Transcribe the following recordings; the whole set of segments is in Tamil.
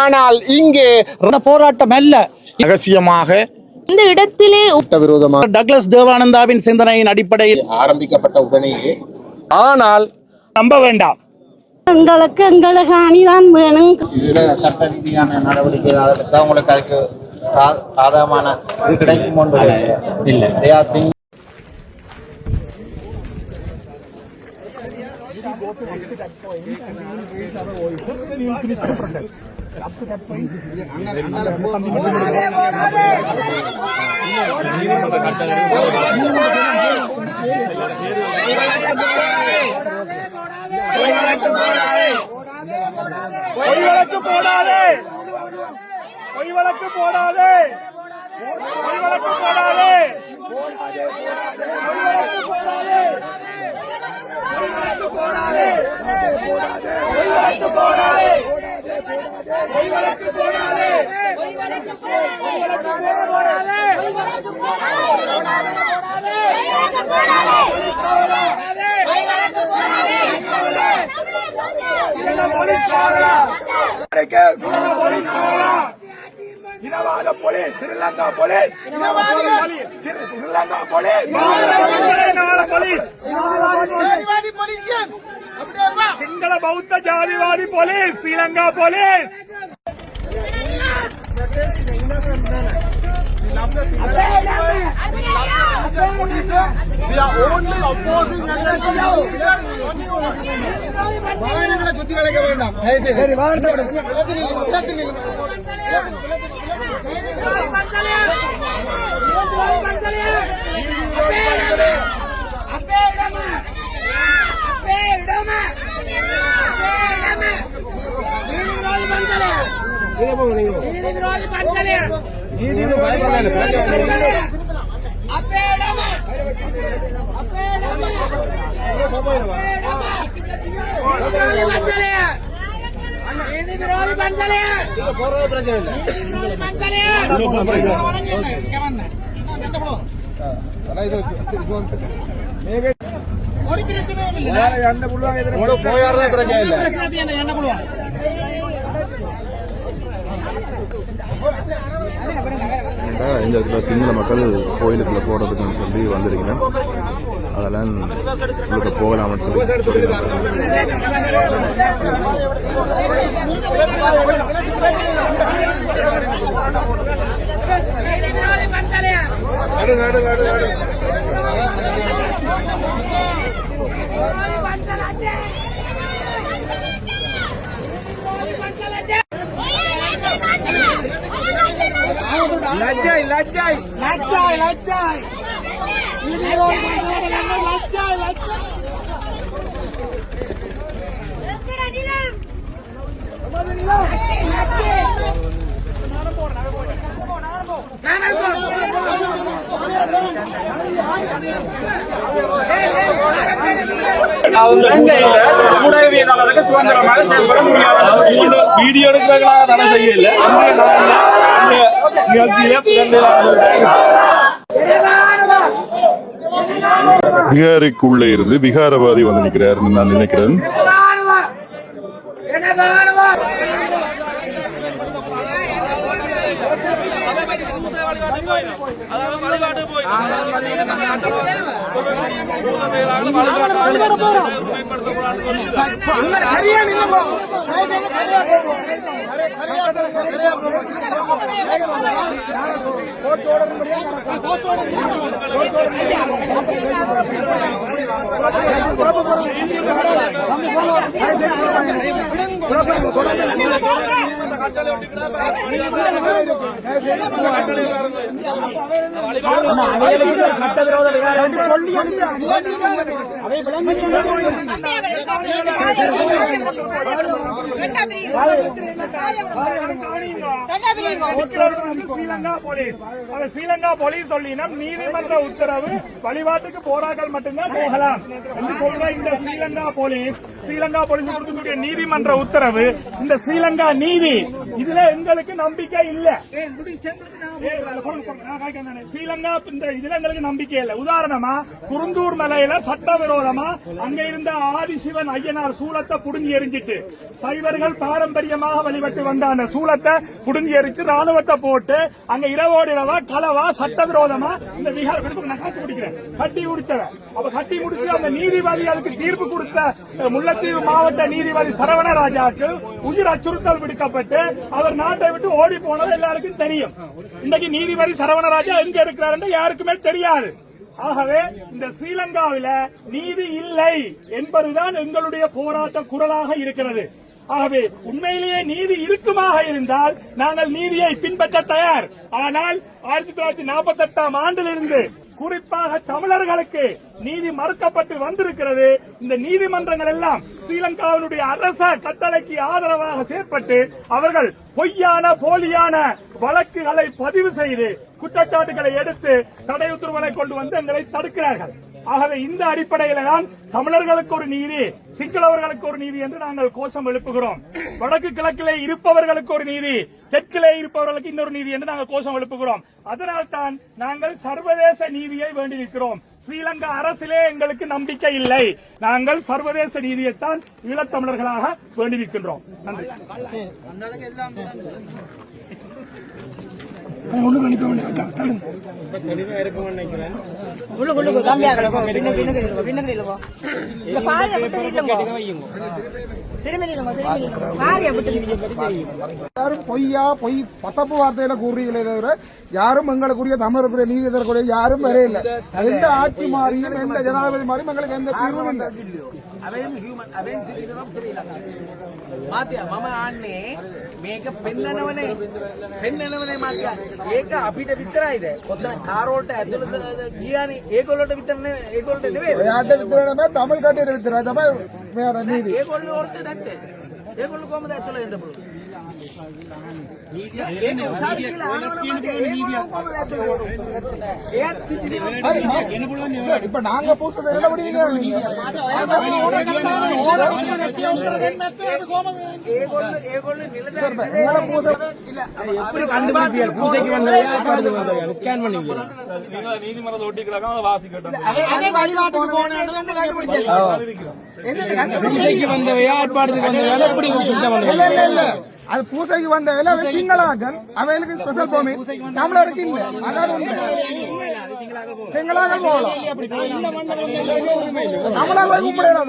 ஆனால் இங்கே போராட்டம் அல்ல, ரகசியமாக இந்த இடத்திலே விரோதமாக டக்ளஸ் தேவானந்தாவின் சிந்தனையின் அடிப்படையில் ஆரம்பிக்கப்பட்ட உடனேயே, ஆனால் நம்ப வேண்டாம், எங்களுக்கு எங்களுக்கு அணிதான் வேணும். சட்ட ரீதியான நடவடிக்கை உங்களுக்கு அதுக்கு சாதகமான இது கிடைக்கும் இல்லை. இனவாத police, Sri Lanka police, Sri Lanka police, சிங்கள பௌத்த ஜாதிவாதி police, Sri Lanka police. We are only opposing against சுத்தி வளைக்க வேண்டாம். இந்த இடத்துல சிங்கள மக்கள் கோயிலுக்குள்ள போறதுக்குன்னு சொல்லி வந்திருக்கிறேன். அதெல்லாம் உங்களுக்கு போகலாம்னு சொல்லி லஜ்ஜாய் லஜ்ஜாய் லஜ்ஜாய் லஜ்ஜாய் ஊடகவியலாளர்கள் சுதந்திரமாக செயல்பட முடியாது. வீடியோ எடுக்கிறதுக்காக தடை செய்யல. விகாரைக்குள்ளே இருந்து விகாரவாதி வந்து நிற்கிறார் நான் நினைக்கிறேன். சட்டவிரோத சொல்லி ஸ்ரீலங்கா போலீஸ் சொல்லினம் நீதிமன்ற உத்தரவு வழிபாட்டுக்கு போராட்கள் மட்டும்தான் போகலாம் என்று சொல்ற இந்த ஸ்ரீலங்கா போலீஸ் கொடுக்கக்கூடிய நீதிமன்ற உத்தரவு இந்த ஸ்ரீலங்கா நீதி இதுல எங்களுக்கு நம்பிக்கை இல்ல. ஸ்ரீலங்கா இதுல எங்களுக்கு நம்பிக்கை இல்ல. உதாரணமா குருந்தூர் மலையில சட்டவிரோதமா அங்க இருந்த ஆதிசிவன் ஐயனார் சூலத்தை புடுங்கி எரிஞ்சிட்டு சைவர்கள் பாரம்பரியமாக வழிபட்டு வந்த அந்த சூலத்தை புடுங்கி எரிச்சு ராணுவத்தை போட்டு அங்க இரவோடு இரவா களவா சட்டவிரோதமா இந்த கட்டி முடிச்சவன். அப்ப கட்டி முடிச்சு அந்த நீதிபதிகளுக்கு தீர்ப்பு கொடுத்த முல்லைத்தீவு மாவட்ட நீதிபதி சரவணராஜாவுக்கு உயிர் அச்சுறுத்தல் விடுக்கப்பட்டு அவர் நாட்டை விட்டு ஓடி போனது எல்லாருக்கும் தெரியும். இன்னைக்கு நீதிபதி சரவணராஜா எங்க இருக்கிறார் யாருக்குமே தெரியாது. ஆகவே இந்த ஸ்ரீலங்காவில நீதி இல்லை என்பதுதான் எங்களுடைய போராட்ட குரலாக இருக்கிறது. ஆகவே உண்மையிலேயே நீதி இருக்குமாக இருந்தால் நாங்கள் நீதியை பின்பற்ற தயார். ஆனால் 1948ஆம் ஆண்டிலிருந்து குறிப்பாக தமிழர்களுக்கு நீதி மறுக்கப்பட்டு வந்திருக்கிறது. இந்த நீதிமன்றங்கள் எல்லாம் ஸ்ரீலங்காவினுடைய அரச கட்டளைக்கு ஆதரவாக செயற்பட்டு அவர்கள் பொய்யான போலியான வழக்குகளை பதிவு செய்து குற்றச்சாட்டுகளை எடுத்து தடை உத்தரவுகளை கொண்டு வந்து எங்களை தடுக்கிறார்கள். ஆகவே இந்த அடிப்படையில தான் தமிழர்களுக்கு ஒரு நீதி, சிங்களவர்களுக்கு ஒரு நீதி என்று நாங்கள் கோஷம் எழுப்புகிறோம். வடக்கு கிழக்கிலே இருப்பவர்களுக்கு ஒரு நீதி, தெற்கிலே இருப்பவர்களுக்கு இன்னொரு நீதி என்று நாங்கள் கோஷம் எழுப்புகிறோம். அதனால் தான் நாங்கள் சர்வதேச நீதியை வேண்டி நிற்கிறோம். ஸ்ரீலங்கா அரசிலே எங்களுக்கு நம்பிக்கை இல்லை. நாங்கள் சர்வதேச நீதியைத்தான் ஈழத்தமிழர்களாக வேண்டி நிற்கின்றோம். நன்றி. பொய் பசப்பு வார்த்தையில கூறுறீங்களே தவிர யாரும் எங்களுக்குரிய தமிழருக்குரிய நீதி தரக்கூடிய யாரும் வரே இல்லை. எந்த ஆட்சி மாறியும் எந்த ஜனாதிபதி மாறியும் எங்களுக்கு எந்த தீர்வும் இல்லை. මම ආන්නේ මේක පෙන්නනවනේ මාත්‍යා ඒක අපිට විතරයිද ඔතන කාරෝල්ට ඇතුළත ගියානේ ඒගොල්ලන්ට විතරනේ ඒගොල්ලන්ට නෙවෙයි ඔයාට විතර නෙමෙයි தமிழ் කට්ටියට විතරයි තමයි මෙයාට නීති ඒගොල්ලෝ වලට නැත්තේ ඒගොල්ලෝ කොහමද ඇතුළට එන්න පුළුවන් මීඩියා ඒක උසාවි කියලා இப்ப நாங்க பூசது என்ன பண்ணுவீங்க ඒගොල්ලෝ නිලධාරි எப்படி கண்டுபிடிப்பீர்கள் பூஜைக்கு வந்ததை ஸ்கேன் பண்ணீங்க நீதிமன்ற ஒட்டிக்கிறாங்க வாசிக்கட்டும் பூஜைக்கு வந்தவையா ஆட்பாடுறதுக்கு வந்தவையா எப்படி இல்ல அது பூசைக்கு வந்த வேலை சிங்களாக்கள் அவைகளுக்கு ஸ்பெஷல் பெர்மிட் தமிழருக்கு இல்ல அதான் உண்மை சிங்களாக்கள் போகலாம் தமிழர்கள் கும்பிடாதோ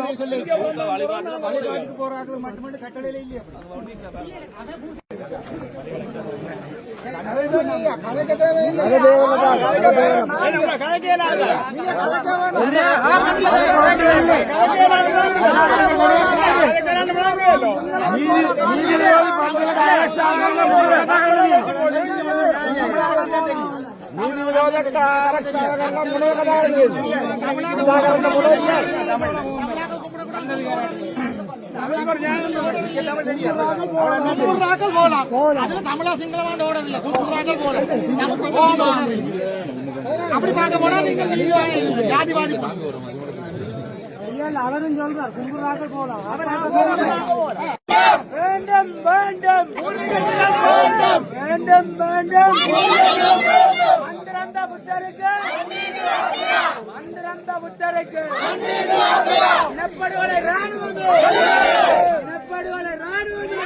தமிழா சிங்களமாண்ட ஓடர் இல்ல அப்படி பார்க்க போனா நீங்க ஜாதிவாதி அவரும் சொல்றார் கும்புறாக்கள் போலாம் வேண்டும் வேண்டும் வேண்டும் வேண்டும் மந்திரந்த புத்தருக்கு மந்திரந்த புத்தருக்கு இனப்படுகொலை ராணுவமே இனப்படுகொலை ராணுவமே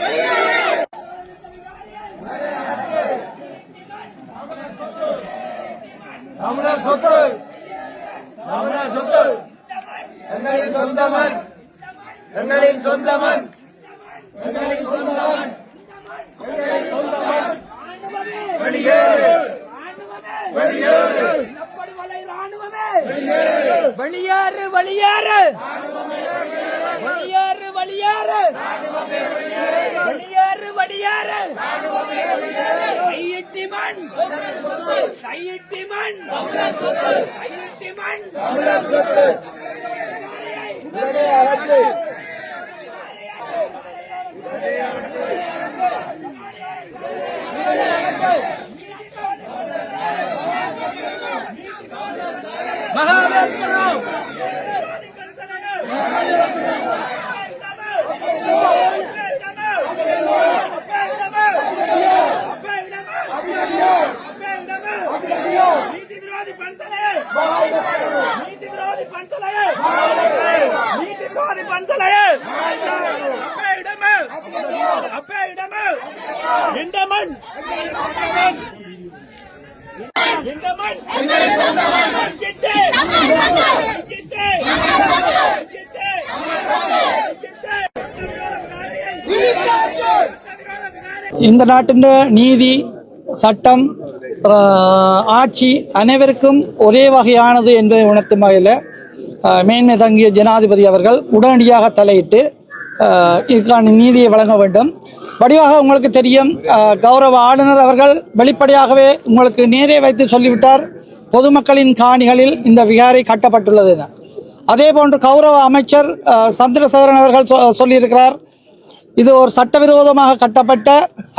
தமிழர் சொத்து தமிழர் சொத்து எங்களின் சொந்தமன் எங்களின் சொந்தமன் எங்களின் சொந்தமன் எங்களின் சொந்தமன் வெளியேறு வெளியேறு வெளியேறு வெளியேறு வெளியேறு வெளியேறு வெளியேறு வெளியேறு கையிட்டி மண் கையிட்டி மண் கையிட்டி மண் தமிழர் சொத்து மகாவேந்திரம் மண்தலையே அப்பே இடமே அப்பே இடமே எந்த மண் எந்த மண் கிட்டே கிட்டே கிட்டே இந்த நாட்டின் நீதி சட்டம் ஆட்சி அனைவருக்கும் ஒரே வகையானது என்பதை உணர்த்தும் வகையில் மேன்மை தங்கிய ஜனாதிபதி அவர்கள் உடனடியாக தலையிட்டு இதற்கான நீதியை வழங்க வேண்டும். வடிவாக உங்களுக்கு தெரியும், கௌரவ ஆளுநர் அவர்கள் வெளிப்படையாகவே உங்களுக்கு நேரே வைத்து சொல்லிவிட்டார், பொதுமக்களின் காணிகளில் இந்த விகாரை கட்டப்பட்டுள்ளது என. அதே போன்று கௌரவ அமைச்சர் சந்திரசேகரன் அவர்கள் சொல்லியிருக்கிறார், இது ஒரு சட்டவிரோதமாக கட்டப்பட்ட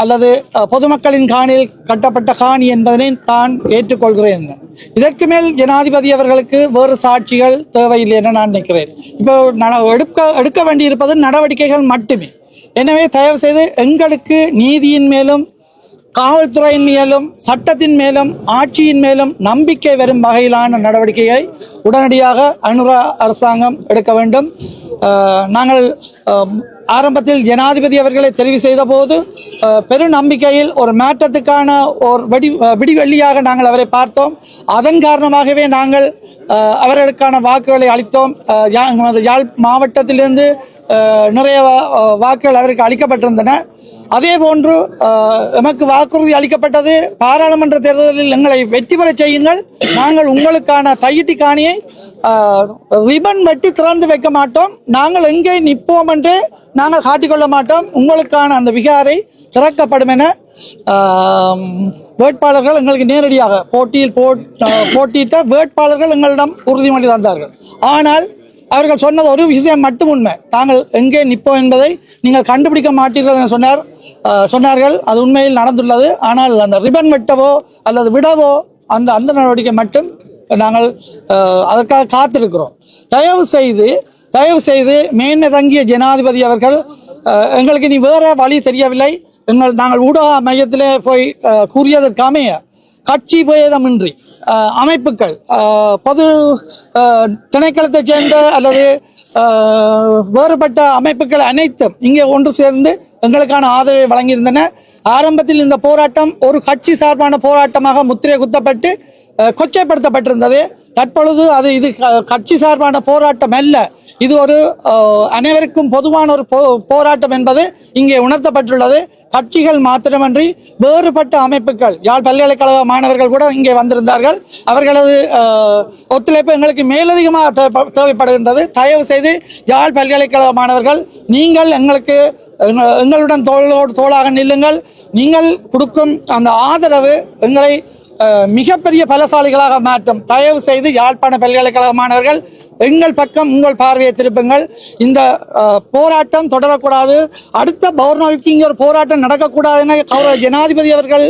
அல்லது பொதுமக்களின் காணியில் கட்டப்பட்ட காணி என்பதனை தான் ஏற்றுக்கொள்கிறேன். இதற்கு மேல் ஜனாதிபதி அவர்களுக்கு வேறு சாட்சிகள் தேவையில்லை என நான் நினைக்கிறேன். இப்போ எடுக்க வேண்டியிருப்பது நடவடிக்கைகள் மட்டுமே. எனவே தயவு செய்து எங்களுக்கு நீதியின் மேலும் காவல்துறையின் மேலும் சட்டத்தின் மேலும் ஆட்சியின் மேலும் நம்பிக்கை வரும் வகையிலான நடவடிக்கையை உடனடியாக அனுரா அரசாங்கம் எடுக்க வேண்டும். நாங்கள் ஆரம்பத்தில் ஜனாதிபதி அவர்களை தெரிவு செய்த போது பெரும் நம்பிக்கையில் ஒரு மாற்றத்துக்கான ஒரு விடிவெள்ளியாக நாங்கள் அவரை பார்த்தோம். அதன் காரணமாகவே நாங்கள் அவர்களுக்கான வாக்குகளை அளித்தோம். யாழ் மாவட்டத்திலிருந்து நிறைய வாக்குகள் அவருக்கு அளிக்கப்பட்டிருந்தன. அதே போன்று எமக்கு வாக்குறுதி அளிக்கப்பட்டது, பாராளுமன்ற தேர்தலில் எங்களை வெற்றி பெற செய்யுங்கள், நாங்கள் உங்களுக்கான தையிட்டி காணியை ரிபன் வெட்டி திறந்து வைக்க மாட்டோம், நாங்கள் எங்கே நிற்போம் என்று நாங்கள் காட்டிக்கொள்ள மாட்டோம், உங்களுக்கான அந்த விகாரை திறக்கப்படும் என வேட்பாளர்கள் எங்களுக்கு நேரடியாக போட்டியிட்ட வேட்பாளர்கள் எங்களிடம் உறுதிமொழி தந்தார்கள். ஆனால் அவர்கள் சொன்னது ஒரு விஷயம் மட்டும் உண்மை, தாங்கள் எங்கே நிற்போம் என்பதை நீங்கள் கண்டுபிடிக்க மாட்டீர்கள் என சொன்னார்கள். அது உண்மையில் நடந்துள்ளது. ஆனால் அந்த ரிபன் வெட்டவோ அல்லது விடவோ அந்த நடவடிக்கை மட்டும் நாங்கள் அதற்காக காத்திருக்கிறோம். தயவு செய்து மேன்மை தங்கிய ஜனாதிபதி அவர்கள், எங்களுக்கு இனி வேற வழி தெரியவில்லை, நாங்கள் ஊடக மையத்திலே போய் கூறியதற்காமைய கட்சி பேதமின்றி அமைப்புகள், பொது திணைக்களத்தைச் சேர்ந்த அல்லது வேறுபட்ட அமைப்புகள் அனைத்தும் இங்கே ஒன்று சேர்ந்து எங்களுக்கான ஆதரவை வழங்கியிருந்தன. ஆரம்பத்தில் இந்த போராட்டம் ஒரு கட்சி சார்பான போராட்டமாக முத்திரை குத்தப்பட்டு கொச்சைப்படுத்தப்பட்டிருந்தது. தற்பொழுது இது கட்சி சார்பான போராட்டம் அல்ல, இது ஒரு அனைவருக்கும் பொதுவான ஒரு போராட்டம் என்பது இங்கே உணர்த்தப்பட்டுள்ளது. கட்சிகள் மாத்திரமன்றி வேறுபட்ட அமைப்புகள், யாழ் பல்கலைக்கழக மாணவர்கள் கூட இங்கே வந்திருந்தார்கள். அவர்களது ஒத்துழைப்பு எங்களுக்கு மேலதிகமாக தேவைப்படுகின்றது. தயவு செய்து யாழ் பல்கலைக்கழக மாணவர்கள், நீங்கள் எங்களுடன் தோளோடு தோளாக நில்லுங்கள். நீங்கள் கொடுக்கும் அந்த ஆதரவு எங்களை மிகப்பெரிய பலசாலிகளாக மாற்றும். தயவு செய்து யாழ்ப்பாண பல்கலைக்கழக மாணவர்கள் எங்கள் பக்கம் உங்கள் பார்வையை திருப்புங்கள். இந்த போராட்டம் தொடரக்கூடாது, அடுத்த பௌர்ணமிக்கு இங்கே ஒரு போராட்டம் நடக்கக்கூடாது என கௌரவ ஜனாதிபதி அவர்கள்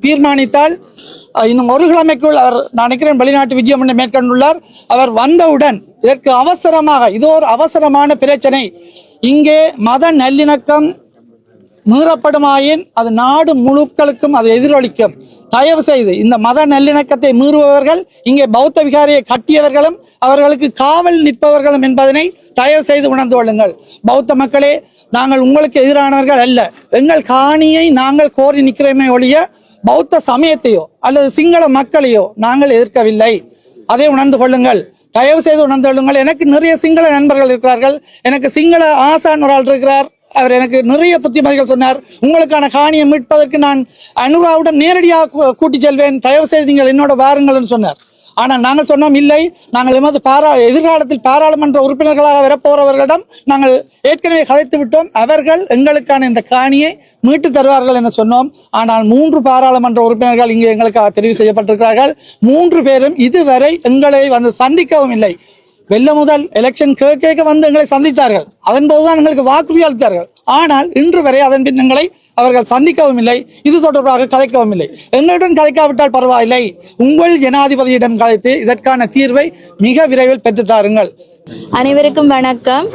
தீர்மானித்தால் இன்னும் ஒரு கிழமைக்குள் அவர், நான் நினைக்கிறேன், வெளிநாட்டு விஜயம் மேற்கொண்டுள்ளார். அவர் வந்தவுடன் இதற்கு அவசரமாக, இது ஒரு அவசரமான பிரச்சனை, இங்கே மத நல்லிணக்கம் மீறப்படுமாயின் அது நாடு முழுக்களுக்கும் அது எதிரொலிக்கும். தயவு செய்து இந்த மத நல்லிணக்கத்தை மீறுபவர்கள் இங்கே பௌத்த விகாரியை கட்டியவர்களும் அவர்களுக்கு காவல் நிற்பவர்களும் என்பதனை தயவு செய்து உணர்ந்து கொள்ளுங்கள். பௌத்த மக்களே, நாங்கள் உங்களுக்கு எதிரானவர்கள் அல்ல. எங்கள் காணியை நாங்கள் கோரி நிற்கிறோமே ஒழிய பௌத்த சமயத்தையோ அல்லது சிங்கள மக்களையோ நாங்கள் எதிர்க்கவில்லை. அதை உணர்ந்து கொள்ளுங்கள், தயவு செய்து உணர்ந்து கொள்ளுங்கள். எனக்கு நிறைய சிங்கள நண்பர்கள் இருக்கிறார்கள், எனக்கு சிங்கள ஆசான் ஒரு ஆள் இருக்கிறார், அவர் எனக்கு நிறைய புத்திமதிகள் சொன்னார். உங்களுக்கான காணியை மீட்பதற்கு நான் அனுராவுடன் நேரடியாக கூட்டி செல்வேன், தயவு செய்து நீங்கள் என்னோட வாருங்கள் சொன்னார். ஆனால் நாங்கள் சொன்னோம், இல்லை, நாங்கள் எமது எதிர்காலத்தில் பாராளுமன்ற உறுப்பினர்களாக வரப்போறவர்களிடம் நாங்கள் ஏற்கனவே கதைத்து விட்டோம், அவர்கள் எங்களுக்கான இந்த காணியை மீட்டு தருவார்கள் என சொன்னோம். ஆனால் 3 பாராளுமன்ற உறுப்பினர்கள் இங்கே எங்களுக்காக தெரிவு செய்யப்பட்டிருக்கிறார்கள். 3 பேரும் இதுவரை எங்களை வந்து சந்திக்கவும் இல்லை. வெள்ள முதல் எலெக்ஷன் கேட்க வந்து எங்களை சந்தித்தார்கள், அதன் போதுதான் எங்களுக்கு வாக்குறுதி அளித்தார்கள். ஆனால் இன்று வரை அதன் பின் எங்களை அவர்கள் சந்திக்கவும் இல்லை, இது தொடர்பாக கதைக்கவும் இல்லை. எங்களுடன் கதைக்காவிட்டால் பரவாயில்லை, உங்கள் ஜனாதிபதியிடம் கதைத்து இதற்கான தீர்வை மிக விரைவில் பெற்றுத்தாருங்கள். அனைவருக்கும் வணக்கம்.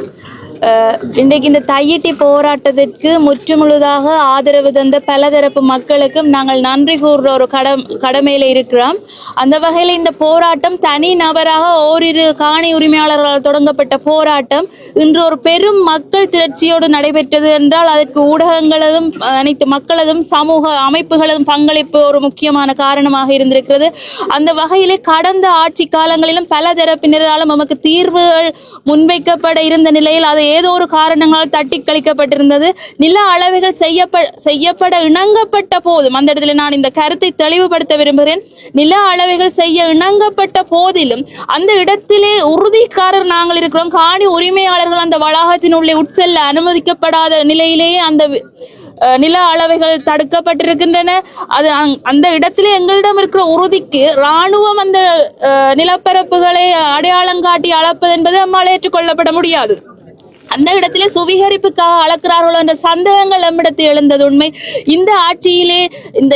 இன்றைக்கு இந்த தையிட்டி போராட்டத்திற்கு முற்றுமுழுதாக ஆதரவு தந்த பலதரப்பு மக்களுக்கும் நாங்கள் நன்றி கூறுற ஒரு கடமையில இருக்கிறோம். அந்த வகையில் இந்த போராட்டம் தனி நபராக ஓரிரு காணி உரிமையாளர்களால் தொடங்கப்பட்ட போராட்டம் இன்று ஒரு பெரும் மக்கள் திரட்சியோடு நடைபெற்றது என்றால் அதற்கு ஊடகங்களதும் அனைத்து மக்களதும் சமூக அமைப்புகளதும் பங்களிப்பு ஒரு முக்கியமான காரணமாக இருந்திருக்கிறது. அந்த வகையிலே கடந்த ஆட்சி காலங்களிலும் பல தரப்பினராலும் நமக்கு தீர்வுகள் முன்வைக்கப்பட இருந்த நிலையில் அது ஏதோ ஒரு காரணங்களால் தட்டி கழிக்கப்பட்டிருந்தது. நில அளவைகள் செய்யப்பட இணங்கப்பட்ட போதும், அந்த இடத்துல நான் இந்த கருத்தை தெளிவுபடுத்த விரும்புகிறேன், நில அளவைகள் செய்ய இணங்கப்பட்ட போதிலும் அந்த இடத்திலே உறுதிக்காரர் நாங்கள் இருக்கிறோம். காணி உரிமையாளர்கள் அந்த வளாகத்தினுள்ளே உட்செல்ல அனுமதிக்கப்படாத நிலையிலேயே அந்த நில அளவைகள் தடுக்கப்பட்டிருக்கின்றன. அது அந்த இடத்திலே எங்களிடம் இருக்கிற உறுதிக்கு இராணுவம் அந்த நிலப்பரப்புகளை அடையாளம் காட்டி அளப்பது என்பது நம்மால் ஏற்றுக்கொள்ளப்பட முடியாது. அந்த இடத்திலே சுவீகரிப்புக்காக அளக்கிறார்களோ என்ற சந்தேகங்கள் நம்மிடத்தில் எழுந்தது உண்மை. இந்த ஆட்சியிலே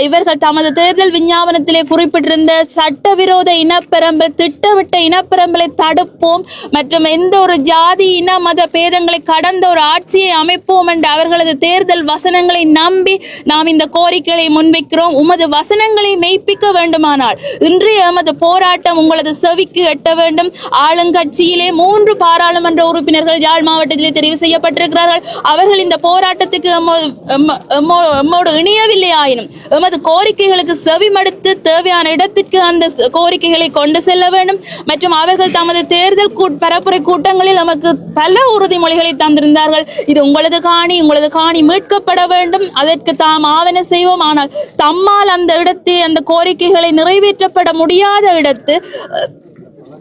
இவர்கள் தமது தேர்தல் விஞ்ஞாபனத்திலே குறிப்பிட்டிருந்த சட்டவிரோத இனப்பெரம்பல், திட்டமிட்ட இனப்பெரம்பலை தடுப்போம் மற்றும் எந்த ஒரு ஜாதி இன மத பேதங்களை கடந்த ஒரு ஆட்சியை அமைப்போம் என்ற அவர்களது தேர்தல் வசனங்களை நம்பி நாம் இந்த கோரிக்கைகளை முன்வைக்கிறோம். உமது வசனங்களை மெய்ப்பிக்க வேண்டுமானால் இன்றைய எமது போராட்டம் உங்களது செவிக்கு எட்ட வேண்டும். ஆளுங்கட்சியிலே 3 பாராளுமன்ற உறுப்பினர்கள் யாழ் மாவட்டத்தில் தெரிவு செய்யப்பட்டிருக்கிறார்கள். அவர்கள் இந்த போராட்டத்துக்கு எம்மோடு இணையவில்லை ஆயினும் எமது கோரிக்கைகளுக்கு செவிமடுத்து தேவையான இடத்திற்கு அந்த கோரிக்கைகளை கொண்டு செல்ல வேண்டும். மற்றும் அவர்கள் தமது தேர்தல் பரப்புரை கூட்டங்களில் நமக்கு பல உறுதிமொழிகளை தந்திருந்தார்கள். இது உங்களது காணி மீட்கப்பட வேண்டும், அதற்கு தாம் ஆவண செய்வோம். ஆனால் தம்மால் அந்த இடத்தில் அந்த கோரிக்கைகளை நிறைவேற்றப்பட முடியாத இடத்து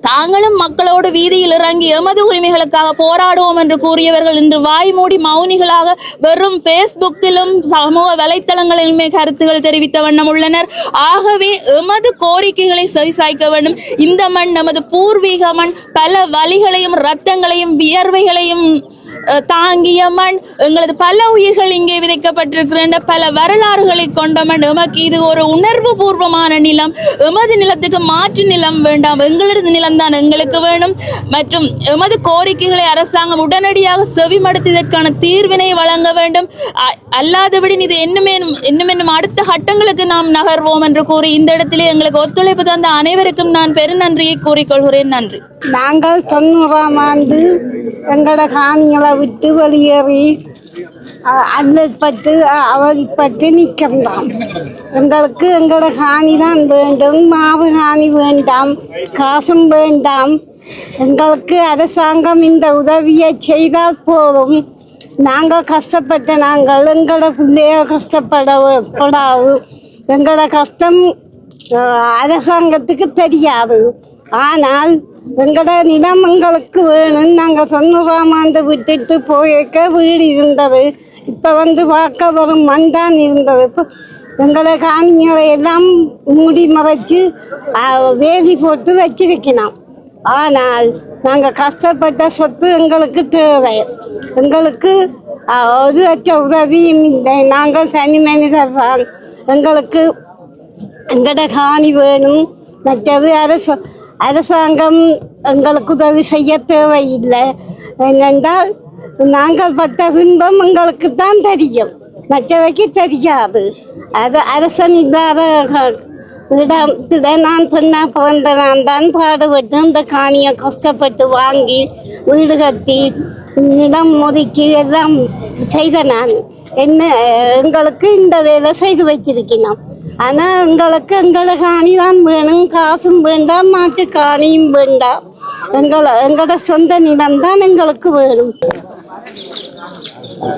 தாங்களும் மக்களோடு வீதியில் இறங்கி எமது உரிமைகளுக்காக போராடுவோம் என்று கூறியவர்கள் இன்று வாய் மூடி மௌனிகளாக வெறும் பேஸ்புக்கிலும் சமூக வலைத்தளங்களிலுமே கருத்துக்கள் தெரிவித்த வண்ணம் உள்ளனர். ஆகவே எமது கோரிக்கைகளை செவிசாய்க்க வேண்டும். இந்த மண் நமது பூர்வீக மண், பல வலிகளையும் இரத்தங்களையும் வியர்வைகளையும் தாங்கிய மண், எங்களது பல உயிர்கள் இங்கே விதைக்கப்பட்டிருக்கின்ற பல வரலாறுகளை கொண்ட மண். எமக்கு இது ஒரு உணர்வு பூர்வமான நிலம். எமது நிலத்துக்கு மாற்று நிலம் வேண்டாம், எங்களது நிலம்தான் எங்களுக்கு வேணும். மற்றும் எமது கோரிக்கைகளை அரசாங்கம் உடனடியாக செவிமடுத்து இதற்கான தீர்வினை வழங்க வேண்டும். அல்லாதபடி இது இன்னும் அடுத்த கட்டங்களுக்கு நாம் நகர்வோம் என்று கூறி இந்த இடத்திலே எங்களுக்கு ஒத்துழைப்பு தந்த அனைவருக்கும் நான் பெருநன்றியை கூறிக்கொள்கிறேன். நன்றி. நாங்கள் 90ஆம் ஆண்டு எங்களோட காணிகளை விட்டு வெளியேறி அவதிப்பட்டு நிற்கின்றோம். எங்களுக்கு எங்களோட காணி தான் வேண்டும், மாவு காணி வேண்டாம், காசும் வேண்டாம். எங்களுக்கு அரசாங்கம் இந்த உதவியை செய்தால் போதும். நாங்கள் கஷ்டப்பட்ட எங்களோட பிள்ளைகள் கஷ்டப்படாது. எங்களோட கஷ்டம் அரசாங்கத்துக்கு தெரியாது. ஆனால் எங்களோட நிலம் எங்களுக்கு வேணும். நாங்கள் 90ஆம் ஆண்டு விட்டுட்டு போயிருக்க வீடு இருந்தது. இப்போ பார்க்க வரும் மண் தான் இருந்தது. இப்போ எங்களை காணிகளை எல்லாம் மூடி மறைச்சு வேலி போட்டு வச்சிருக்கணும். ஆனால் நாங்கள் கஷ்டப்பட்ட சொத்து எங்களுக்கு தேவை. எங்களுக்கு ஒரு லட்ச உதவியும் இல்லை. நாங்கள் தனி மனிதர் தான். எங்களுக்கு எங்களோட காணி வேணும். மற்றது அரசாங்கம் எங்களுக்கு உதவி செய்ய தேவையில்லை. ஏனென்றால் நாங்கள் பட்ட துன்பம் எங்களுக்கு தான் தெரியும், மற்றவைக்கு தெரியாது. அது அரசன் இல்லாத இடத்துல நான் பெண்ணா பிறந்த நான் தான் பாடுபட்டு இந்த காணியை கஷ்டப்பட்டு வாங்கி வீடு கட்டி நிலம் ஒதுக்கி எல்லாம் செய்த நான். எங்களுக்கு இந்த வேலை செய்து வச்சிருக்கணும். ஆனால் எங்களுக்கு எங்களை காணி தான் வேணும், காசும் வேண்டாம், மாற்று காணியும் வேண்டாம். எங்களோட சொந்த நிலம் தான் எங்களுக்கு வேணும்.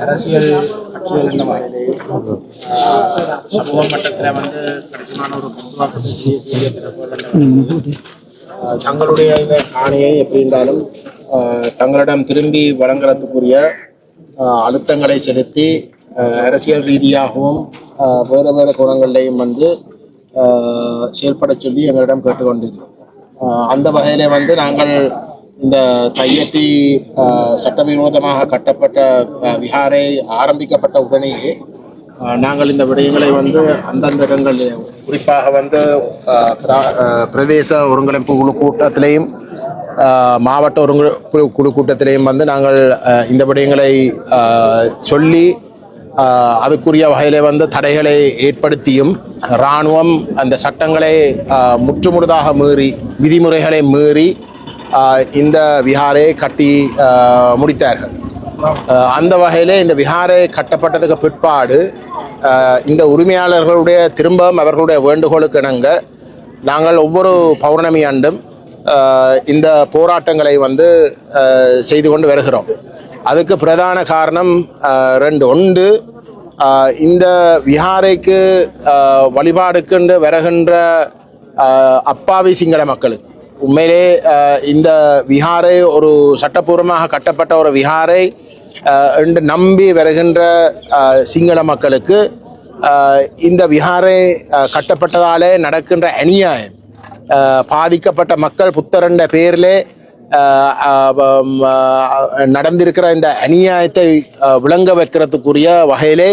அரசியல் கட்சிகள் என்ற வகையிலே சமூக மட்டத்தில் கடினமான ஒரு பொதுவாக்கத்தை செய்யக்கூடிய தங்களுடைய இந்த காணியை எப்படி இருந்தாலும் தங்களிடம் திரும்பி வழங்குறதுக்குரிய அழுத்தங்களை செலுத்தி அரசியல் ரீதியாகவும் வேறு கோணங்களையும் செயல்பட சொல்லி எங்களிடம் கேட்டுக்கொண்டிருந்தோம். அந்த வகையிலே நாங்கள் இந்த தையட்டி சட்டவிரோதமாக கட்டப்பட்ட விஹாரை ஆரம்பிக்கப்பட்ட உடனேயே நாங்கள் இந்த விடயங்களை அந்தந்த இடங்களில் குறிப்பாக பிரதேச ஒருங்கிணைப்பு குழு கூட்டத்திலையும் மாவட்ட குழு கூட்டத்திலையும் வந்து நாங்கள் இந்த விடயங்களை சொல்லி அதுக்குரிய வகையிலே வந்து தடைகளை ஏற்படுத்தியும் இராணுவம் அந்த சட்டங்களை முற்றுமுழுதாக மீறி விதிமுறைகளை மீறி இந்த விஹாரை கட்டி முடித்தார்கள். அந்த வகையிலே இந்த விஹாரை கட்டப்பட்டதுக்கு பிற்பாடு இந்த உரிமையாளர்களுடைய திரும்பவும் அவர்களுடைய வேண்டுகோளுக்கு இணங்க நாங்கள் ஒவ்வொரு பௌர்ணமி ஆண்டும் இந்த போராட்டங்களை வந்து செய்து கொண்டு வருகிறோம். அதுக்கு பிரதான காரணம் ரெண்டு. ஒன்று, இந்த விஹாரைக்கு வழிபாடுக்கென்று வருகின்ற அப்பாவி சிங்கள மக்களுக்கு உண்மையிலே இந்த விஹாரை ஒரு சட்டப்பூர்வமாக கட்டப்பட்ட ஒரு விஹாரை என்று நம்பி வருகின்ற சிங்கள மக்களுக்கு இந்த விஹாரை கட்டப்பட்டதாலே நடக்கின்ற அநியாயம், பாதிக்கப்பட்ட மக்கள் புத்தரண்ட பேரிலே நடந்திருக்கிற இந்த அநியாயத்தை விளங்க வைக்கிறதுக்குரிய வகையிலே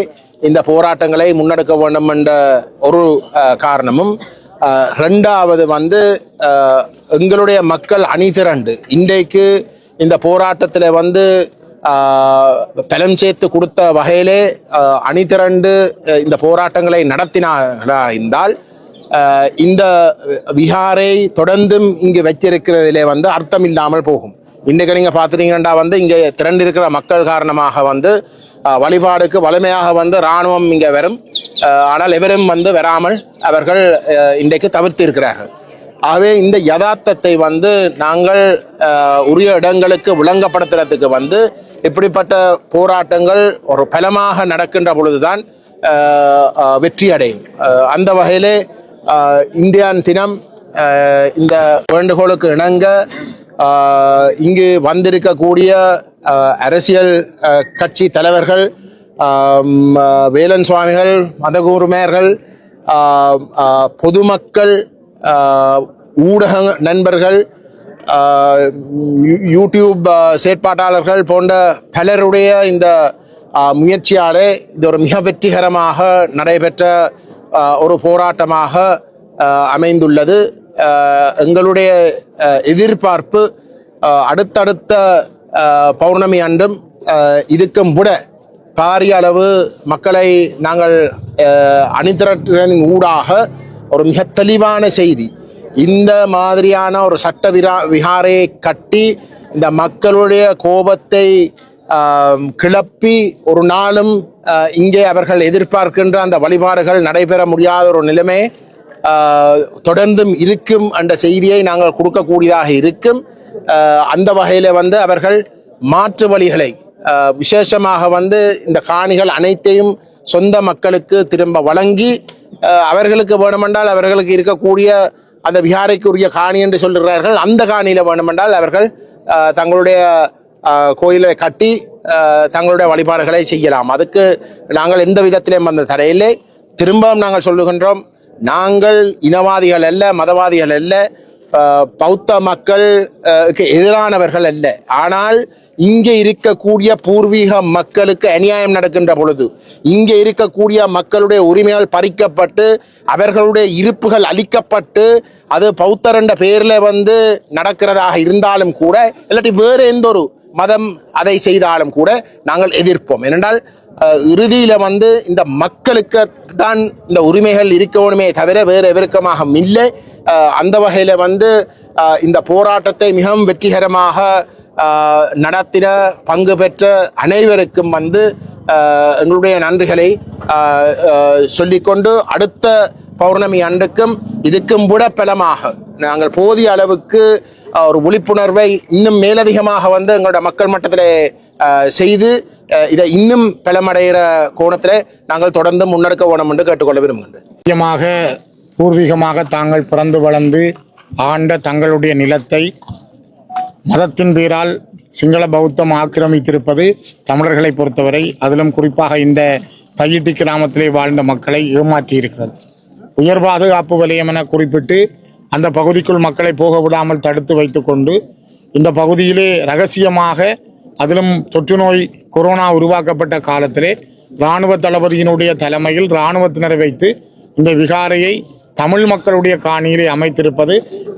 இந்த போராட்டங்களை முன்னெடுக்க வேண்டும் என்ற ஒரு காரணமும், ரெண்டாவது வந்து எங்களுடைய மக்கள் அணிதிரண்டு இன்றைக்கு இந்த போராட்டத்தில் வந்து பலம் சேர்த்து கொடுத்த வகையிலே அணிதிரண்டு இந்த போராட்டங்களை நடத்தினார்களா இருந்தால் இந்த விஹாரை தொடர்ந்தும் இங்கு வச்சிருக்கிறதிலே வந்து அர்த்தம் இல்லாமல் போகும். இன்றைக்கு நீங்கள் பார்த்துட்டீங்கன்னா வந்து இங்கே திரண்டிருக்கிற மக்கள் காரணமாக வந்து வழிபாடுக்கு வலிமையாக வந்து இராணுவம் இங்கே வரும். ஆனால் எவரும் வந்து வராமல் அவர்கள் இன்றைக்கு தவிர்த்து இருக்கிறார்கள். ஆகவே இந்த யதார்த்தத்தை வந்து நாங்கள் உரிய இடங்களுக்கு விளங்கப்படுத்துறதுக்கு வந்து இப்படிப்பட்ட போராட்டங்கள் ஒரு பலமாக நடக்கின்ற பொழுதுதான் வெற்றி அடையும். அந்த வகையிலே இந்தியான் தினம் இந்த வேண்டுகோளுக்கு இணங்க இங்கு வந்திருக்கக்கூடிய அரசியல் கட்சி தலைவர்கள், வேலன் சுவாமிகள், மதகுருமேர்கள், பொதுமக்கள், ஊடக நண்பர்கள், யூடியூப் செயற்பாட்டாளர்கள் போன்ற பலருடைய இந்த முயற்சியாலே இது ஒரு மிக வெற்றிகரமாக நடைபெற்ற ஒரு போராட்டமாக அமைந்துள்ளது. எங்களுடைய எதிர்பார்ப்பு அடுத்தடுத்த பௌர்ணமி அன்றும் இதுக்கும் கூட பாரிய அளவு மக்களை நாங்கள் அணிதிரட்டின் ஊடாக ஒரு மிக தெளிவான செய்தி, இந்த மாதிரியான ஒரு சட்ட விஹாரையை கட்டி இந்த மக்களுடைய கோபத்தை கிளப்பி ஒரு நாளும் இங்கே அவர்கள் எதிர்பார்க்கின்ற அந்த வழிபாடுகள் நடைபெற முடியாத ஒரு நிலைமை தொடர்ந்தும் இருக்கும் என்ற செய்தியை நாங்கள் கொடுக்கக்கூடியதாக இருக்கும். அந்த வகையில் வந்து அவர்கள் மாற்று வழிகளை விசேஷமாக வந்து இந்த காணிகள் அனைத்தையும் சொந்த மக்களுக்கு திரும்ப வழங்கி அவர்களுக்கு வேணுமென்றால் அவர்களுக்கு இருக்கக்கூடிய அந்த விஹாரைக்குரிய காணி என்று சொல்லுகிறார்கள், அந்த காணியில் வேணுமென்றால் அவர்கள் தங்களுடைய கோயிலை கட்டி தங்களுடைய வழிபாடுகளை செய்யலாம். அதுக்கு நாங்கள் எந்த விதத்திலும் அந்த தடையில்லை. திரும்பவும் நாங்கள் சொல்லுகின்றோம், நாங்கள் இனவாதிகள் அல்ல, மதவாதிகள் அல்ல, பௌத்த மக்களுக்கு எதிரானவர்கள் அல்ல. ஆனால் இங்கே இருக்கக்கூடிய பூர்வீக மக்களுக்கு அநியாயம் நடக்கின்ற பொழுது, இங்கே இருக்கக்கூடிய மக்களுடைய உரிமைகள் பறிக்கப்பட்டு அவர்களுடைய இருப்புகள் அளிக்கப்பட்டு அது பௌத்தரண்ட பேரில் வந்து நடக்கிறதாக இருந்தாலும் கூட, இல்லாட்டி வேறு எந்த ஒரு மதம் அதை செய்தாலும் கூட நாங்கள் எதிர்ப்போம். ஏனென்றால் இறுதியில் வந்து இந்த மக்களுக்கு தான் இந்த உரிமைகள் இருக்கணுமே தவிர வேறு எவருக்கமாக இல்லை. அந்த வகையில் வந்து இந்த போராட்டத்தை மிகவும் வெற்றிகரமாக நடத்தின பங்கு பெற்ற அனைவருக்கும் வந்து எங்களுடைய நன்றிகளை சொல்லிக்கொண்டு அடுத்த பௌர்ணமி அன்றுக்கும் இதுக்கும் விட பலமாக நாங்கள் போதிய அளவுக்கு ஒரு விழிப்புணர்வை இன்னும் மேலதிகமாக வந்து எங்களோட மக்கள் மட்டத்தில் செய்து இதை இன்னும் பலமடைகிற கோணத்தில் நாங்கள் தொடர்ந்து முன்னெடுக்க வேணும் என்று கேட்டுக்கொள்ள விரும்புகின்றேன். முக்கியமாக பூர்வீகமாக தாங்கள் பிறந்து வளர்ந்து ஆண்ட தங்களுடைய நிலத்தை மதத்தின் பேரால் சிங்கள பௌத்தம் ஆக்கிரமித்திருப்பது தமிழர்களை பொறுத்தவரை, அதிலும் குறிப்பாக இந்த தையிட்டி கிராமத்திலே வாழ்ந்த மக்களை ஏமாற்றி இருக்கிறது. உயர் பாதுகாப்பு வலயம் என குறிப்பிட்டு அந்த பகுதிக்குள் மக்களை போக விடாமல் தடுத்து வைத்து கொண்டு இந்த பகுதியிலே ரகசியமாக, அதிலும் தொற்று நோய் கொரோனா உருவாக்கப்பட்ட காலத்திலே இராணுவ தளபதியினுடைய தலைமையில் இராணுவத்தினரை வைத்து இந்த விகாரையை தமிழ் மக்களுடைய காணியிலே அமைத்திருப்பது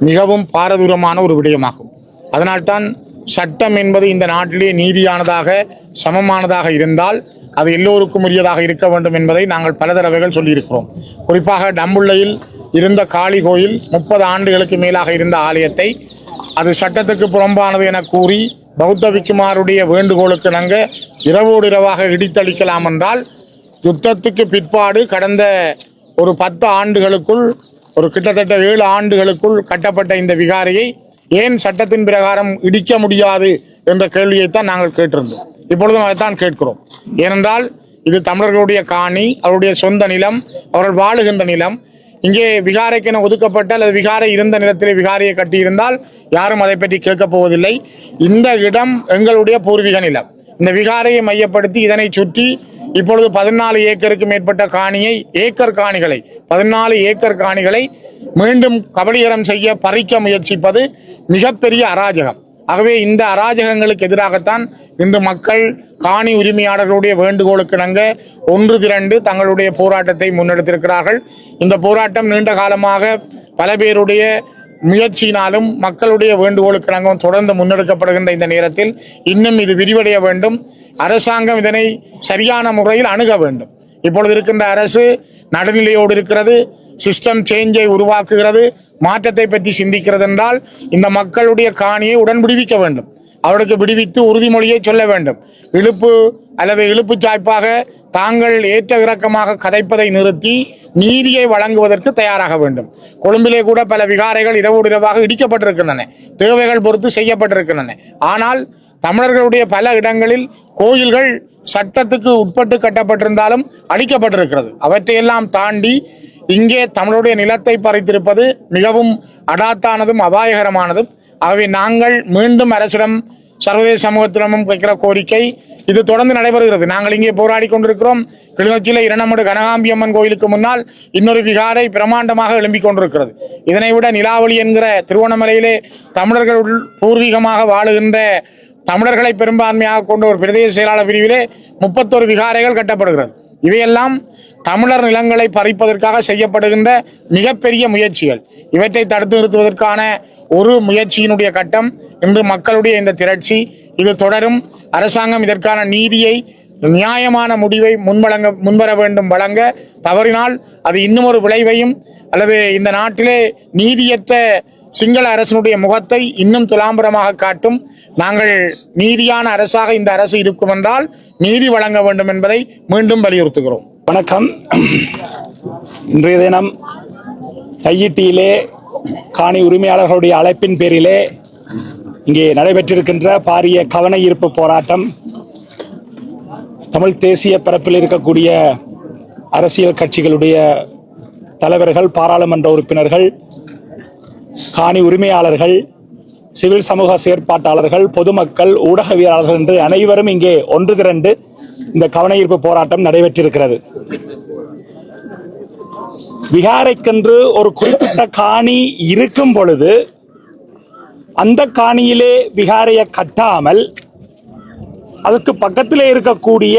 மிகவும் பாரதூரமான ஒரு விடயமாகும். அதனால்தான் சட்டம் என்பது இந்த நாட்டிலே நீதியானதாக சமமானதாக இருந்தால் அது எல்லோருக்கும் உரியதாக இருக்க வேண்டும் என்பதை நாங்கள் பல தடவைகள் சொல்லியிருக்கிறோம். குறிப்பாக டம்புள்ளையில் இருந்த காளி கோயில் 30 ஆண்டுகளுக்கு மேலாக இருந்த ஆலயத்தை அது சட்டத்துக்கு புறம்பானது என கூறி பௌத்த விக்குமாருடைய வேண்டுகோளுக்கு நாங்க இரவோடு இரவாக இடித்தளிக்கலாம் என்றால் யுத்தத்துக்கு பிற்பாடு கடந்த ஒரு 10 ஆண்டுகளுக்குள் ஒரு கிட்டத்தட்ட 7 ஆண்டுகளுக்குள் கட்டப்பட்ட இந்த விகாரையை ஏன் சட்டத்தின் பிரகாரம் இடிக்க முடியாது என்ற கேள்வியைத்தான் நாங்கள் கேட்டிருந்தோம். இப்பொழுதும் அதைத்தான் கேட்கிறோம். ஏனென்றால் இது தமிழர்களுடைய காணி, அவருடைய சொந்த நிலம், அவர்கள் வாழுகின்ற நிலம். இங்கே விகாரைக்கென ஒதுக்கப்பட்ட அல்லது விகாரை இருந்த நிலத்திலே விகாரையை கட்டியிருந்தால் யாரும் அதை பற்றி கேட்கப் போவதில்லை. இந்த இடம் எங்களுடைய பூர்வீக நிலம். இந்த விகாரையை மையப்படுத்தி இதனை சுற்றி இப்பொழுது 14 ஏக்கருக்கு மேற்பட்ட காணியை ஏக்கர் காணிகளை 14 ஏக்கர் காணிகளை மீண்டும் கபலீகரம் செய்ய பறிக்க முயற்சிப்பது மிகப்பெரிய அராஜகம். ஆகவே இந்த அராஜகங்களுக்கு எதிராகத்தான் இன்று மக்கள் காணி உரிமையாளர்களுடைய வேண்டுகோளுக்கு இணங்க ஒன்று திரண்டு தங்களுடைய போராட்டத்தை முன்னெடுத்திருக்கிறார்கள். இந்த போராட்டம் நீண்ட காலமாக பல பேருடைய முயற்சியினாலும் மக்களுடைய வேண்டுகோளுக்கு இணங்க தொடர்ந்து முன்னெடுக்கப்படுகின்ற இந்த நேரத்தில் இன்னும் இது விரிவடைய வேண்டும். அரசாங்கம் இதனை சரியான முறையில் அணுக வேண்டும். இப்பொழுது இருக்கின்ற அரசு நடுநிலையோடு இருக்கிறது, சிஸ்டம் சேஞ்சை உருவாக்குகிறது, மாற்றத்தை பற்றி சிந்திக்கிறது என்றால் இந்த மக்களுடைய காணியை உடன் விடுவிக்க வேண்டும். அவருக்கு விடுவித்து உறுதிமொழியை சொல்ல வேண்டும். இழுப்பு அல்லது இழுப்பு சாய்ப்பாக தாங்கள் ஏற்ற இறக்கமாக கதைப்பதை நிறுத்தி நீதியை வழங்குவதற்கு தயாராக வேண்டும். கொழும்பிலே கூட பல விகாரைகள் இரவோடு இரவாக இடிக்கப்பட்டிருக்கின்றன, தேவைகள் பொறுத்து செய்யப்பட்டிருக்கின்றன. ஆனால் தமிழர்களுடைய பல இடங்களில் கோயில்கள் சட்டத்துக்கு உட்பட்டு கட்டப்பட்டிருந்தாலும் அழிக்கப்பட்டிருக்கிறது. அவற்றையெல்லாம் தாண்டி இங்கே தமிழுடைய நிலத்தை பறித்திருப்பது மிகவும் அடாத்தானதும் அபாயகரமானதும். ஆகவே நாங்கள் மீண்டும் அரசிடம் சர்வதேச சமூகத்திடமும் வைக்கிற கோரிக்கை இது தொடர்ந்து நடைபெறுகிறது. நாங்கள் இங்கே போராடி கொண்டிருக்கிறோம். கிளிநொச்சியில இரண்டமடு கனகாம்பியம்மன் கோயிலுக்கு முன்னால் இன்னொரு விகாரை பிரமாண்டமாக எழும்பிக் கொண்டிருக்கிறது. இதனை விட நிலாவளி என்கிற திருவண்ணாமலையிலே தமிழர்கள் பூர்வீகமாக வாழுகின்ற தமிழர்களை பெரும்பான்மையாக கொண்ட ஒரு பிரதேச செயலாளர் பிரிவிலே 31 விகாரைகள் கட்டப்படுகிறது. இவையெல்லாம் தமிழர் நிலங்களை பறிப்பதற்காக செய்யப்படுகின்ற மிகப்பெரிய முயற்சிகள். இவற்றை தடுத்து நிறுத்துவதற்கான ஒரு முயற்சியினுடைய கட்டம் இன்று மக்களுடைய இந்த திரட்சி. இது தொடரும். அரசாங்கம் இதற்கான நீதியை நியாயமான முடிவை முன்வர வேண்டும். வழங்க தவறினால் அது இன்னும் ஒரு விளைவையும் அல்லது இந்த நாட்டிலே நீதியற்ற சிங்கள அரசனுடைய முகத்தை இன்னும் துலாம்பரமாக காட்டும். நாங்கள் நீதியான அரசாக இந்த அரசு இருக்கும் என்றால் நீதி வழங்க வேண்டும் என்பதை மீண்டும் வலியுறுத்துகிறோம். வணக்கம். இன்றைய தினம் கையிட்டியிலே காணி உரிமையாளர்களுடைய அழைப்பின் பேரிலே இங்கே நடைபெற்றிருக்கின்ற பாரிய கவன ஈர்ப்பு போராட்டம் தமிழ் தேசிய பரப்பில் இருக்கக்கூடிய அரசியல் கட்சிகளுடைய தலைவர்கள், பாராளுமன்ற உறுப்பினர்கள், காணி உரிமையாளர்கள், சிவில் சமூக செயற்பாட்டாளர்கள், பொதுமக்கள், ஊடகவியலாளர்கள் என்று அனைவரும் இங்கே ஒன்று திரண்டு இந்த கவன ஈர்ப்பு போராட்டம் நடைபெற்றிருக்கிறது. விகாரைக்கென்று ஒரு குறிப்பிட்ட காணி இருக்கும் பொழுது அந்த காணியிலே விகாரையை கட்டாமல் அதுக்கு பக்கத்திலே இருக்கக்கூடிய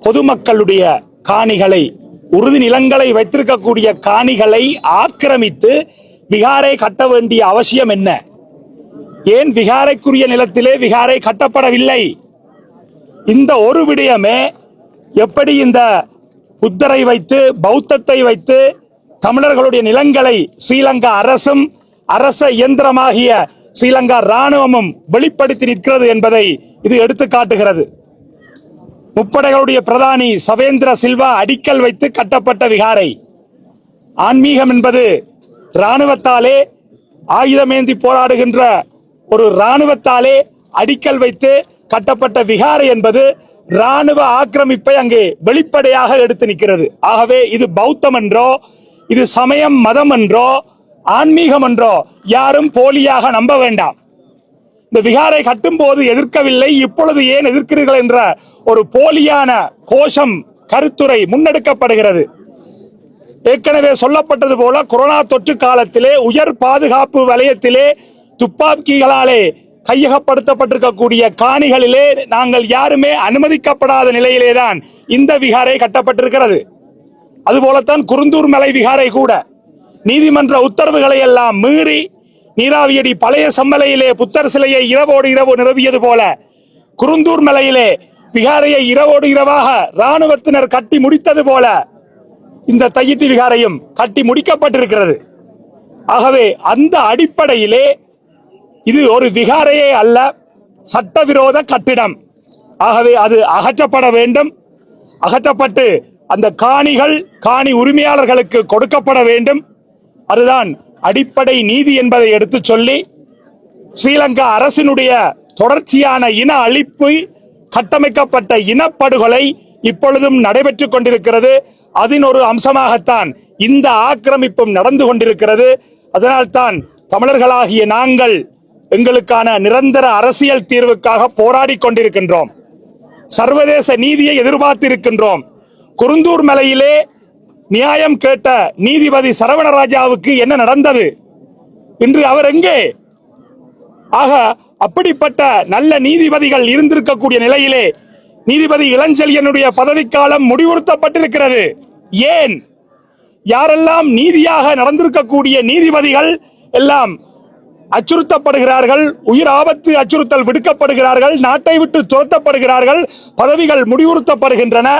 பொதுமக்களுடைய காணிகளை, உறுதி நிலங்களை வைத்திருக்கக்கூடிய காணிகளை ஆக்கிரமித்து விகாரை கட்ட வேண்டிய அவசியம் என்ன? ஏன் விகாரைக்குரிய நிலத்திலே விகாரை கட்டப்படவில்லை? இந்த ஒரு விடயமே எப்படி இந்த புத்தரை வைத்து பௌத்தத்தை வைத்து தமிழர்களுடைய நிலங்களை ஸ்ரீலங்கா அரசும் அரச இயந்திரமாகிய ஸ்ரீலங்கா இராணுவமும் வெளிப்படுத்தி நிற்கிறது என்பதை இது எடுத்து காட்டுகிறது. முப்படைகளுடைய பிரதானி சவேந்திர சில்வா அடிக்கல் வைத்து கட்டப்பட்ட விகாரை. ஆன்மீகம் என்பது இராணுவத்தாலே, ஆயுதமேந்தி போராடுகின்ற ஒரு இராணுவத்தாலே அடிக்கல் வைத்து கட்டப்பட்ட விகாரை என்பது இராணுவ ஆக்கிரமிப்பை அங்கே வெளிப்படையாக எடுத்து நிற்கிறது. ஆகவே இது பௌத்தம் என்றோ, இது சமயம் மதம் என்றோ, ஆன்மீகம் என்றோ யாரும் போலியாக நம்ப வேண்டாம். இந்த விகாரை கட்டும் போது எதிர்க்கவில்லை, இப்பொழுது ஏன் எதிர்க்கிறீர்கள் என்ற ஒரு போலியான கோஷம், கருத்துரை முன்னெடுக்கப்படுகிறது. ஏற்கனவே சொல்லப்பட்டது போல கொரோனா தொற்று காலத்திலே உயர் பாதுகாப்பு வலயத்திலே துப்பாக்கிகளாலே கையகப்படுத்தப்பட்டிருக்கக்கூடிய காணிகளிலே நாங்கள் யாருமே அனுமதிக்கப்படாத நிலையிலேதான் இந்த விகாரை கட்டப்பட்டிருக்கிறது. அதுபோலத்தான் குருந்தூர் மலை விகாரை கூட நீதிமன்ற உத்தரவுகளை எல்லாம் மீறி நீராவியடி பழைய சம்மலையிலே புத்தர் சிலையை இரவோடு இரவு நிரவியது போல குருந்தூர் மலையிலே விகாரையை இரவோடு இரவாக இராணுவத்தினர் கட்டி முடித்தது போல இந்த தையிட்டி விகாரையும் கட்டி முடிக்கப்பட்டிருக்கிறது. ஆகவே அந்த அடிப்படையிலே இது ஒரு விகாரையே அல்ல, சட்டவிரோத கட்டிடம். ஆகவே அது அகற்றப்பட வேண்டும். அகற்றப்பட்டு அந்த காணிகள் காணி உரிமையாளர்களுக்கு கொடுக்கப்பட வேண்டும். அதுதான் அடிப்படை நீதி என்பதை எடுத்து சொல்லி ஸ்ரீலங்கா அரசினுடைய தொடர்ச்சியான இன அழிப்பு, கட்டமைக்கப்பட்ட இனப்படுகொலை இப்பொழுதும் நடைபெற்றுக் கொண்டிருக்கிறது. அதன் ஒரு அம்சமாகத்தான் இந்த ஆக்கிரமிப்பும் நடந்து கொண்டிருக்கிறது. அதனால்தான் தமிழர்களாகிய நாங்கள் எங்களுக்கான நிரந்தர அரசியல் தீர்வுக்காக போராடி கொண்டிருக்கின்றோம். சர்வதேச நீதியை எதிர்பார்த்திருக்கின்றோம். குருந்தூர் மலையிலே நியாயம் கேட்ட நீதிபதி சரவணராஜாவுக்கு என்ன நடந்தது? இன்று அவர் எங்கே? ஆக அப்படிப்பட்ட நல்ல நீதிபதிகள் இருந்திருக்கக்கூடிய நிலையிலே நீதிபதி இளஞ்செழியனுடைய பதவிக்காலம் முடிவுறுத்தப்பட்டிருக்கிறது. ஏன்? யாரெல்லாம் நீதியாக நடந்திருக்கக்கூடிய நீதிபதிகள் எல்லாம் அச்சுறுத்தப்படுகிறார்கள், உயிர் ஆபத்து அச்சுறுத்தல் விடுக்கப்படுகிறார்கள், நாட்டை விட்டு துரத்தப்படுகிறார்கள், பதவிகள் முடிவுறுத்தப்படுகின்றன.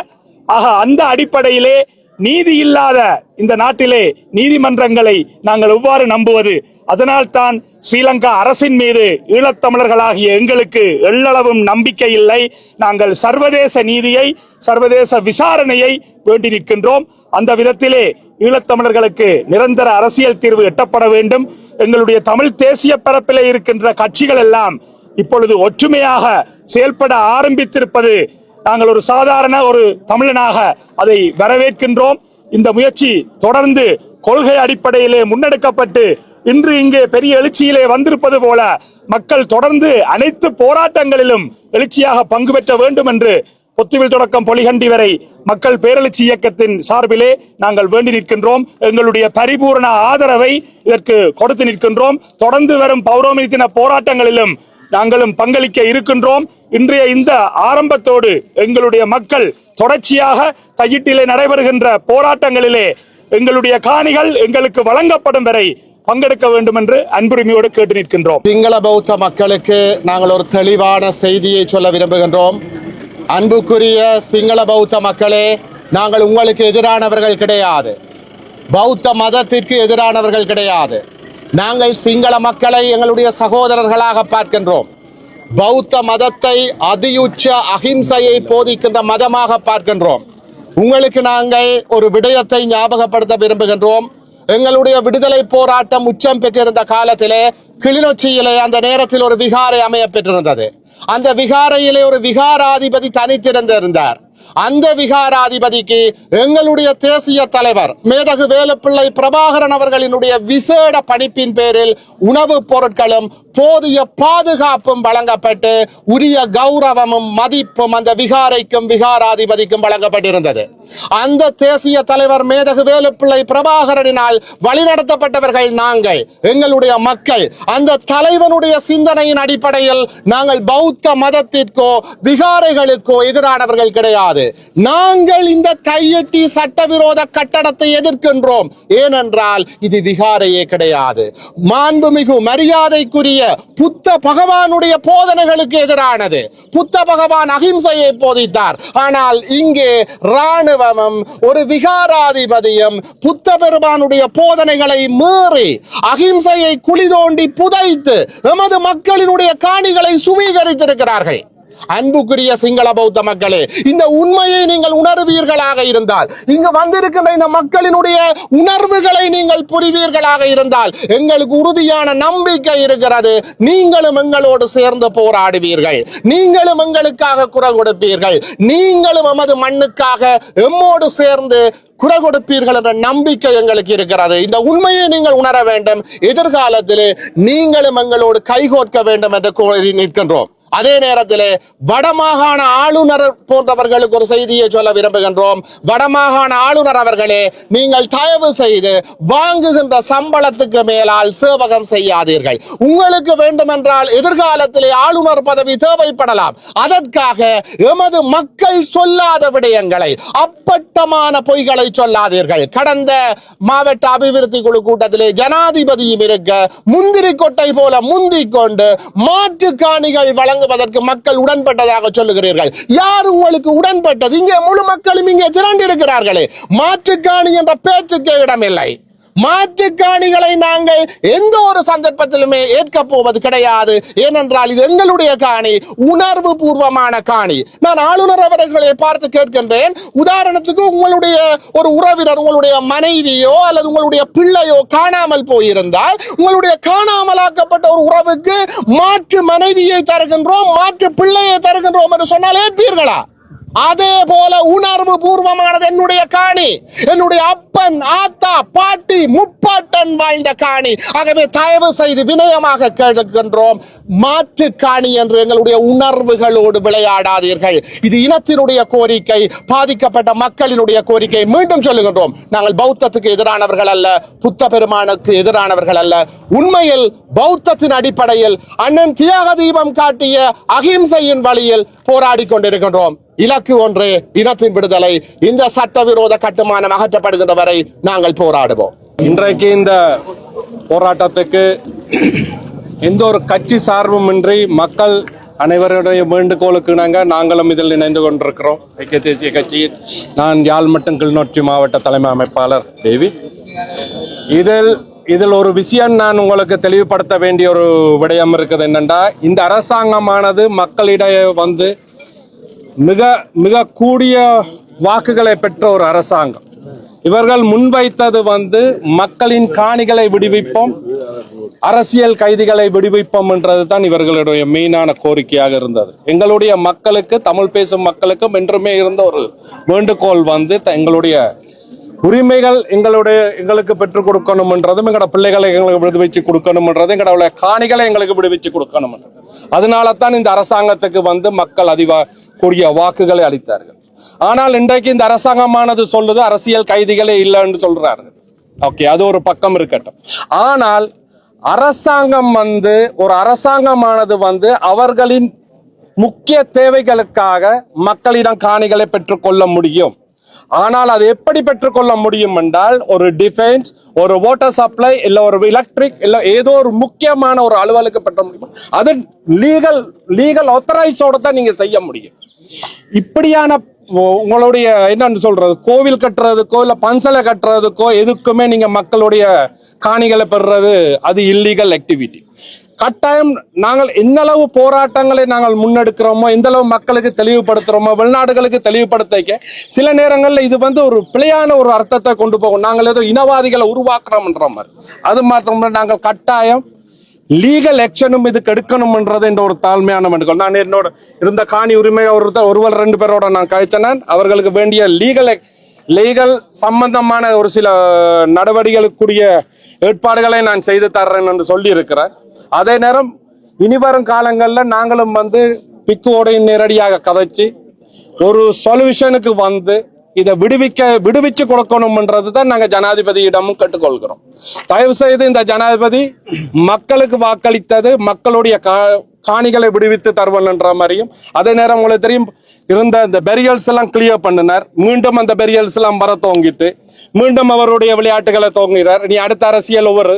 ஆக அந்த அடிப்படையிலே நீதி இல்லாத இந்த நாட்டிலே நீதிமன்றங்களை நாங்கள் எவ்வாறு நம்புவது? அதனால்தான் ஸ்ரீலங்கா அரசின் மீது ஈழத்தமிழர்களாகிய எங்களுக்கு எள்ளளவும் நம்பிக்கை இல்லை. நாங்கள் சர்வதேச நீதியை, சர்வதேச விசாரணையை வேண்டி நிற்கின்றோம். அந்த விதத்திலே ஈழத்தமிழர்களுக்கு நிரந்தர அரசியல் தீர்வு எட்டப்பட வேண்டும். எங்களுடைய தமிழ் தேசிய பரப்பிலே இருக்கின்ற கட்சிகள் எல்லாம் இப்பொழுது ஒற்றுமையாக செயல்பட ஆரம்பித்திருப்பது நாங்கள் ஒரு சாதாரண ஒரு தமிழனாக அதை வரவேற்கின்றோம். இந்த முயற்சி தொடர்ந்து கொள்கை அடிப்படையிலே முன்னெடுக்கப்பட்டு இன்று இங்கே பெரிய எழுச்சியிலே வந்திருப்பது போல மக்கள் தொடர்ந்து அனைத்து போராட்டங்களிலும் எழுச்சியாக பங்கு பெற்ற வேண்டும் என்று பொத்துவில் தொடக்கம் பொலிகண்டி வரை மக்கள் பேரெழுச்சி இயக்கத்தின் சார்பிலே நாங்கள் வேண்டி நிற்கின்றோம். எங்களுடைய பரிபூர்ண ஆதரவை இதற்கு கொடுத்து நிற்கின்றோம். தொடர்ந்து வரும் பௌர்ணமி தின போராட்டங்களிலும் நாங்களும் பங்களிக்க இருக்கின்றோம். இன்றைய இந்த ஆரம்பத்தோடு எங்களுடைய மக்கள் தொடர்ச்சியாக தையிட்டிலே நடைபெறுகின்ற போராட்டங்களிலே எங்களுடைய காணிகள் எங்களுக்கு வழங்கப்படும் வரை பங்கெடுக்க வேண்டும் என்று அன்புரிமையோடு கேட்டு நிற்கின்றோம். சிங்கள பௌத்த மக்களுக்கு நாங்கள் ஒரு தெளிவான செய்தியை சொல்ல விரும்புகின்றோம். அன்புக்குரிய சிங்கள பௌத்த மக்களே, நாங்கள் உங்களுக்கு எதிரானவர்கள் கிடையாது, பௌத்த மதத்திற்கு எதிரானவர்கள் கிடையாது. நாங்கள் சிங்கள மக்களை எங்களுடைய சகோதரர்களாக பார்க்கின்றோம். பௌத்த மதத்தை அதியுச்ச அகிம்சையை போதிக்கின்ற மதமாக பார்க்கின்றோம். உங்களுக்கு நாங்கள் ஒரு விடயத்தை ஞாபகப்படுத்த விரும்புகின்றோம். எங்களுடைய விடுதலை போராட்டம் உச்சம் பெற்றிருந்த காலத்திலே கிளிநொச்சியிலே அந்த நேரத்தில் ஒரு விகாரை அமைய பெற்றிருந்தது. அந்த விகாரையிலே ஒரு விகாராதிபதி தனித்திருந்தார். அந்த விகாராதிபதிக்கு எங்களுடைய தேசிய தலைவர் மேதகு வேலுப்பிள்ளை பிரபாகரன் அவர்களினுடைய விசேட பணிப்பின் பேரில் உணவுப் பொருட்களும் போதிய பாதுகாப்பும் வழங்கப்பட்டு உரிய கௌரவமும் மதிப்பும் அந்த விகாரைக்கும் விகாராதிபதிக்கும் வழங்கப்பட்டிருந்தது. அந்த தேசிய தலைவர் மேதகு வேலுப்பிள்ளை பிரபாகரனினால் வழிநடத்தப்பட்டவர்கள் நாங்கள், எங்களுடைய மக்கள். அந்த தலைவனுடைய சிந்தனையின் அடிப்படையில் நாங்கள் பௌத்த மதத்திற்கோ விகாரைகளுக்கோ எதிரானவர்கள் கிடையாது. நாங்கள் இந்த தையிட்டி சட்டவிரோத கட்டடத்தை எதிர்க்கின்றோம். ஏனென்றால் இது விகாரையே கிடையாது. மாண்புமிகு மரியாதைக்குரிய புத்த பகவானுடைய போதனைகளுக்கு எதிரானது. புத்த பகவான் அகிம்சையை போதித்தார். ஆனால் இங்கே ராணுவமும் ஒரு விகாராதிபதியும் புத்த பெருமானுடைய போதனைகளை மீறி அகிம்சையை குழி தோண்டி புதைத்து எமது மக்களினுடைய காணிகளை சுவீகரித்திருக்கிறார்கள். அன்புக்குரிய சிங்கள பௌத்த மக்களே, இந்த உண்மையை நீங்கள் உணர்வீர்களாக இருந்தால், இங்கு வந்திருக்கின்ற இந்த மக்களினுடைய உணர்வுகளை நீங்கள் புரிவீர்களாக இருந்தால் எங்களுக்கு உறுதியான நம்பிக்கை இருக்கிறது. நீங்களும் எங்களோடு சேர்ந்து போராடுவீர்கள், நீங்களும் எங்களுக்காக குரல் கொடுப்பீர்கள், நீங்களும் எமது மண்ணுக்காக எம்மோடு சேர்ந்து குரல் கொடுப்பீர்கள் என்ற நம்பிக்கை எங்களுக்கு இருக்கிறது. இந்த உண்மையை நீங்கள் உணர வேண்டும். எதிர்காலத்திலே நீங்களும் எங்களோடு கைகோர்க்க வேண்டும் என்று கோரி நிற்கின்றோம். அதே நேரத்தில் வடமாகாண ஆளுநர் போன்றவர்களுக்கு ஒரு செய்தியை சொல்ல விரும்புகின்றோம். வடமாகாண ஆளுநர் அவர்களே, நீங்கள் தயவு செய்து வாங்குகின்ற சம்பளத்துக்கு மேலால் சேவகம் செய்யாதீர்கள். உங்களுக்கு வேண்டுமென்றால் எதிர்காலத்திலே ஆளுநர் பதவி தேவைப்படலாம். அதற்காக எமது மக்கள் சொல்லாத விடயங்களை, அப்பட்டமான பொய்களை சொல்லாதீர்கள். கடந்த மாவட்ட அபிவிருத்தி குழு கூட்டத்திலே ஜனாதிபதியும் இருக்க முந்திரி கொட்டை போல முந்திக் கொண்டு மாற்று காணிகள் வழங்குவதற்கு மக்கள் உடன்பட்டதாக சொல்லுகிறீர்கள். யார் உங்களுக்கு உடன்பட்டது? இங்கே முழு மக்களும் இங்கே திரண்டிருக்கிறார்களே. மாற்று காணி என்ற பேச்சுக்கே இடமில்லை. மாற்றுக்காணிகளை நாங்கள் எந்த ஒரு சந்தர்ப்பத்திலுமே ஏற்க போவது கிடையாது. ஏனென்றால் இது எங்களுடைய காணி, உணர்வு பூர்வமான காணி. நான் ஆளுநர் அவர்களை பார்த்து கேட்கின்றேன், உதாரணத்துக்கு உங்களுடைய ஒரு உறவினர், உங்களுடைய மனைவியோ அல்லது உங்களுடைய பிள்ளையோ காணாமல் போயிருந்தால், உங்களுடைய காணாமலாக்கப்பட்ட ஒரு உறவுக்கு மாற்று மனைவியை தருகின்றோம், மாற்று பிள்ளையை தருகின்றோம் என்று சொன்னால் ஏற்பீர்களா? அதே போல உணர்வு பூர்வமானது என்னுடைய காணி, என்னுடைய அப்பன், ஆத்தா, பாட்டி, முப்பாட்டன் வாய்ந்த காணி. ஆகவே தயவு செய்து வினயமாக கேட்கின்றோம், மாற்று காணி என்று எங்களுடைய உணர்வுகளோடு விளையாடாதீர்கள். இது இனத்தினுடைய கோரிக்கை, பாதிக்கப்பட்ட மக்களினுடைய கோரிக்கை. மீண்டும் சொல்லுகின்றோம், நாங்கள் பௌத்தத்துக்கு எதிரானவர்கள் அல்ல, புத்த பெருமானுக்கு எதிரானவர்கள் அல்ல. உண்மையில் பௌத்தத்தின் அடிப்படையில் அண்ணன் தியாக தீபம் காட்டிய அகிம்சையின் வழியில் போராடி கொண்டிருக்கின்றோம். இலக்கு ஒன்று, இனத்தின் விடுதலை. இந்த சட்டவிரோத கட்டுமானம் அகற்றப்படுகின்ற வரை நாங்கள் போராடுவோம். இன்றைக்கு இந்த போராட்டத்துக்கு எந்த ஒரு கட்சி சார்பும் இன்றி மக்கள் அனைவருடைய வேண்டுகோளுக்கு நாங்களும் இதில் இணைந்து கொண்டிருக்கிறோம். ஐக்கிய தேசிய கட்சியில் நான் யாழ் மற்றும் கிளிநொச்சி மாவட்ட தலைமை அமைப்பாளர் தேவி. இதில் ஒரு விஷயம் நான் உங்களுக்கு தெளிவுபடுத்த வேண்டிய ஒரு விடயம் இருக்குது. என்னென்றா, இந்த அரசாங்கமானது மக்களிடையே வந்து மிக மிக கூடிய வாக்குகளை பெற்ற ஒரு அரசாங்கம். இவர்கள் முன்வைத்தது வந்து மக்களின் காணிகளை விடுவிப்போம், அரசியல் கைதிகளை விடுவிப்போம் என்றது தான் இவர்களுடைய மெயினான கோரிக்கையாக இருந்தது. எங்களுடைய மக்களுக்கு, தமிழ் பேசும் மக்களுக்கும் என்றுமே இருந்த ஒரு வேண்டுகோள் வந்து எங்களுடைய உரிமைகள் எங்களுக்கு பெற்றுக் கொடுக்கணும் என்றதும், எங்களோட பிள்ளைகளை எங்களுக்கு விடுவிச்சு கொடுக்கணும் என்றதும், எங்களுடைய காணிகளை எங்களுக்கு விடுவிச்சு கொடுக்கணும் என்றது. அதனால தான் இந்த அரசாங்கத்துக்கு வந்து மக்கள் கூடிய வாக்குகளை அளித்தார்கள். ஆனால் இன்றைக்கு இந்த அரசாங்கமானது சொல்லுது அரசியல் கைதிகளே இல்லை என்று சொல்றார்கள். ஓகே, அது ஒரு பக்கம் இருக்கட்டும். ஆனால் அரசாங்கம் வந்து ஒரு அரசாங்கமானது வந்து அவர்களின் முக்கிய தேவைகளுக்காக மக்களிடம் காணிகளை பெற்றுக்கொள்ள முடியும். ஆனால் அது எப்படி பெற்றுக்கொள்ள முடியும் என்றால், ஒரு டிஃபென்ஸ், ஒரு வாட்டர் சப்ளை, இல்ல ஒரு எலக்ட்ரிக், இல்ல ஏதோ ஒரு முக்கியமான ஒரு அலுவலுக்கு பெற்ற முடியும். அது லீகல் ஆத்தரைஸோட தான் நீங்க செய்ய முடியும். இப்படியான உங்களுடைய என்னன்னு சொல்றது, கோவில் கட்டுறதுக்கோ இல்ல பன்சலை கட்டுறதுக்கோ எதுக்குமே நீங்க மக்களுடைய காணிகளை பெறுறது அது இல்லீகல் ஆக்டிவிட்டி. கட்டாயம் நாங்கள் எந்த அளவு போராட்டங்களை நாங்கள் முன்னெடுக்கிறோமோ, எந்த அளவு மக்களுக்கு தெளிவுபடுத்துறோமோ, வெளிநாடுகளுக்கு தெளிவுபடுத்த சில நேரங்களில் இது வந்து ஒரு பிழையான ஒரு அர்த்தத்தை கொண்டு போகும். நாங்கள் ஏதோ இனவாதிகளை உருவாக்குறோம்ன்ற மாதிரி. அது மாத்திரம் நாங்கள் கட்டாயம் லீகல் ஆக்ஷனும் இதுக்கு எடுக்கணும்ன்றது என்ற ஒரு தாழ்மையான வேண்டுகோள். நான் என்னோட இருந்த காணி உரிமையை ஒருவர் 2 பேரோட நான் கழிச்சேன். அவர்களுக்கு வேண்டிய லீகல் சம்பந்தமான ஒரு சில நடவடிக்கைகளுக்குரிய ஏற்பாடுகளை நான் செய்து தர்றேன் என்று சொல்லி இருக்கிறேன். அதே நேரம் இனிவரும் காலங்களில் நாங்களும் வந்து பிக்குவோட நேரடியாக கதைச்சு ஒரு சொல்யூஷனுக்கு வந்து இதை விடுவிச்சு கொடுக்கணும்ன்றது தான் நாங்கள் ஜனாதிபதியிடமும் கேட்டுக்கொள்கிறோம். தயவு செய்து இந்த ஜனாதிபதி மக்களுக்கு வாக்களித்தது மக்களுடைய காணிகளை விடுவித்து தருவன் என்ற மாதிரியும், அதே நேரம் உங்களுக்கு தெரியும் இருந்த இந்த பெரியல்ஸ் எல்லாம் கிளியர் பண்ணினார். மீண்டும் அந்த பெரியல்ஸ் எல்லாம் வர தோங்கிட்டு மீண்டும் அவருடைய விளையாட்டுகளை தோங்குகிறார். இனி அடுத்த அரசியல் ஒவ்வொரு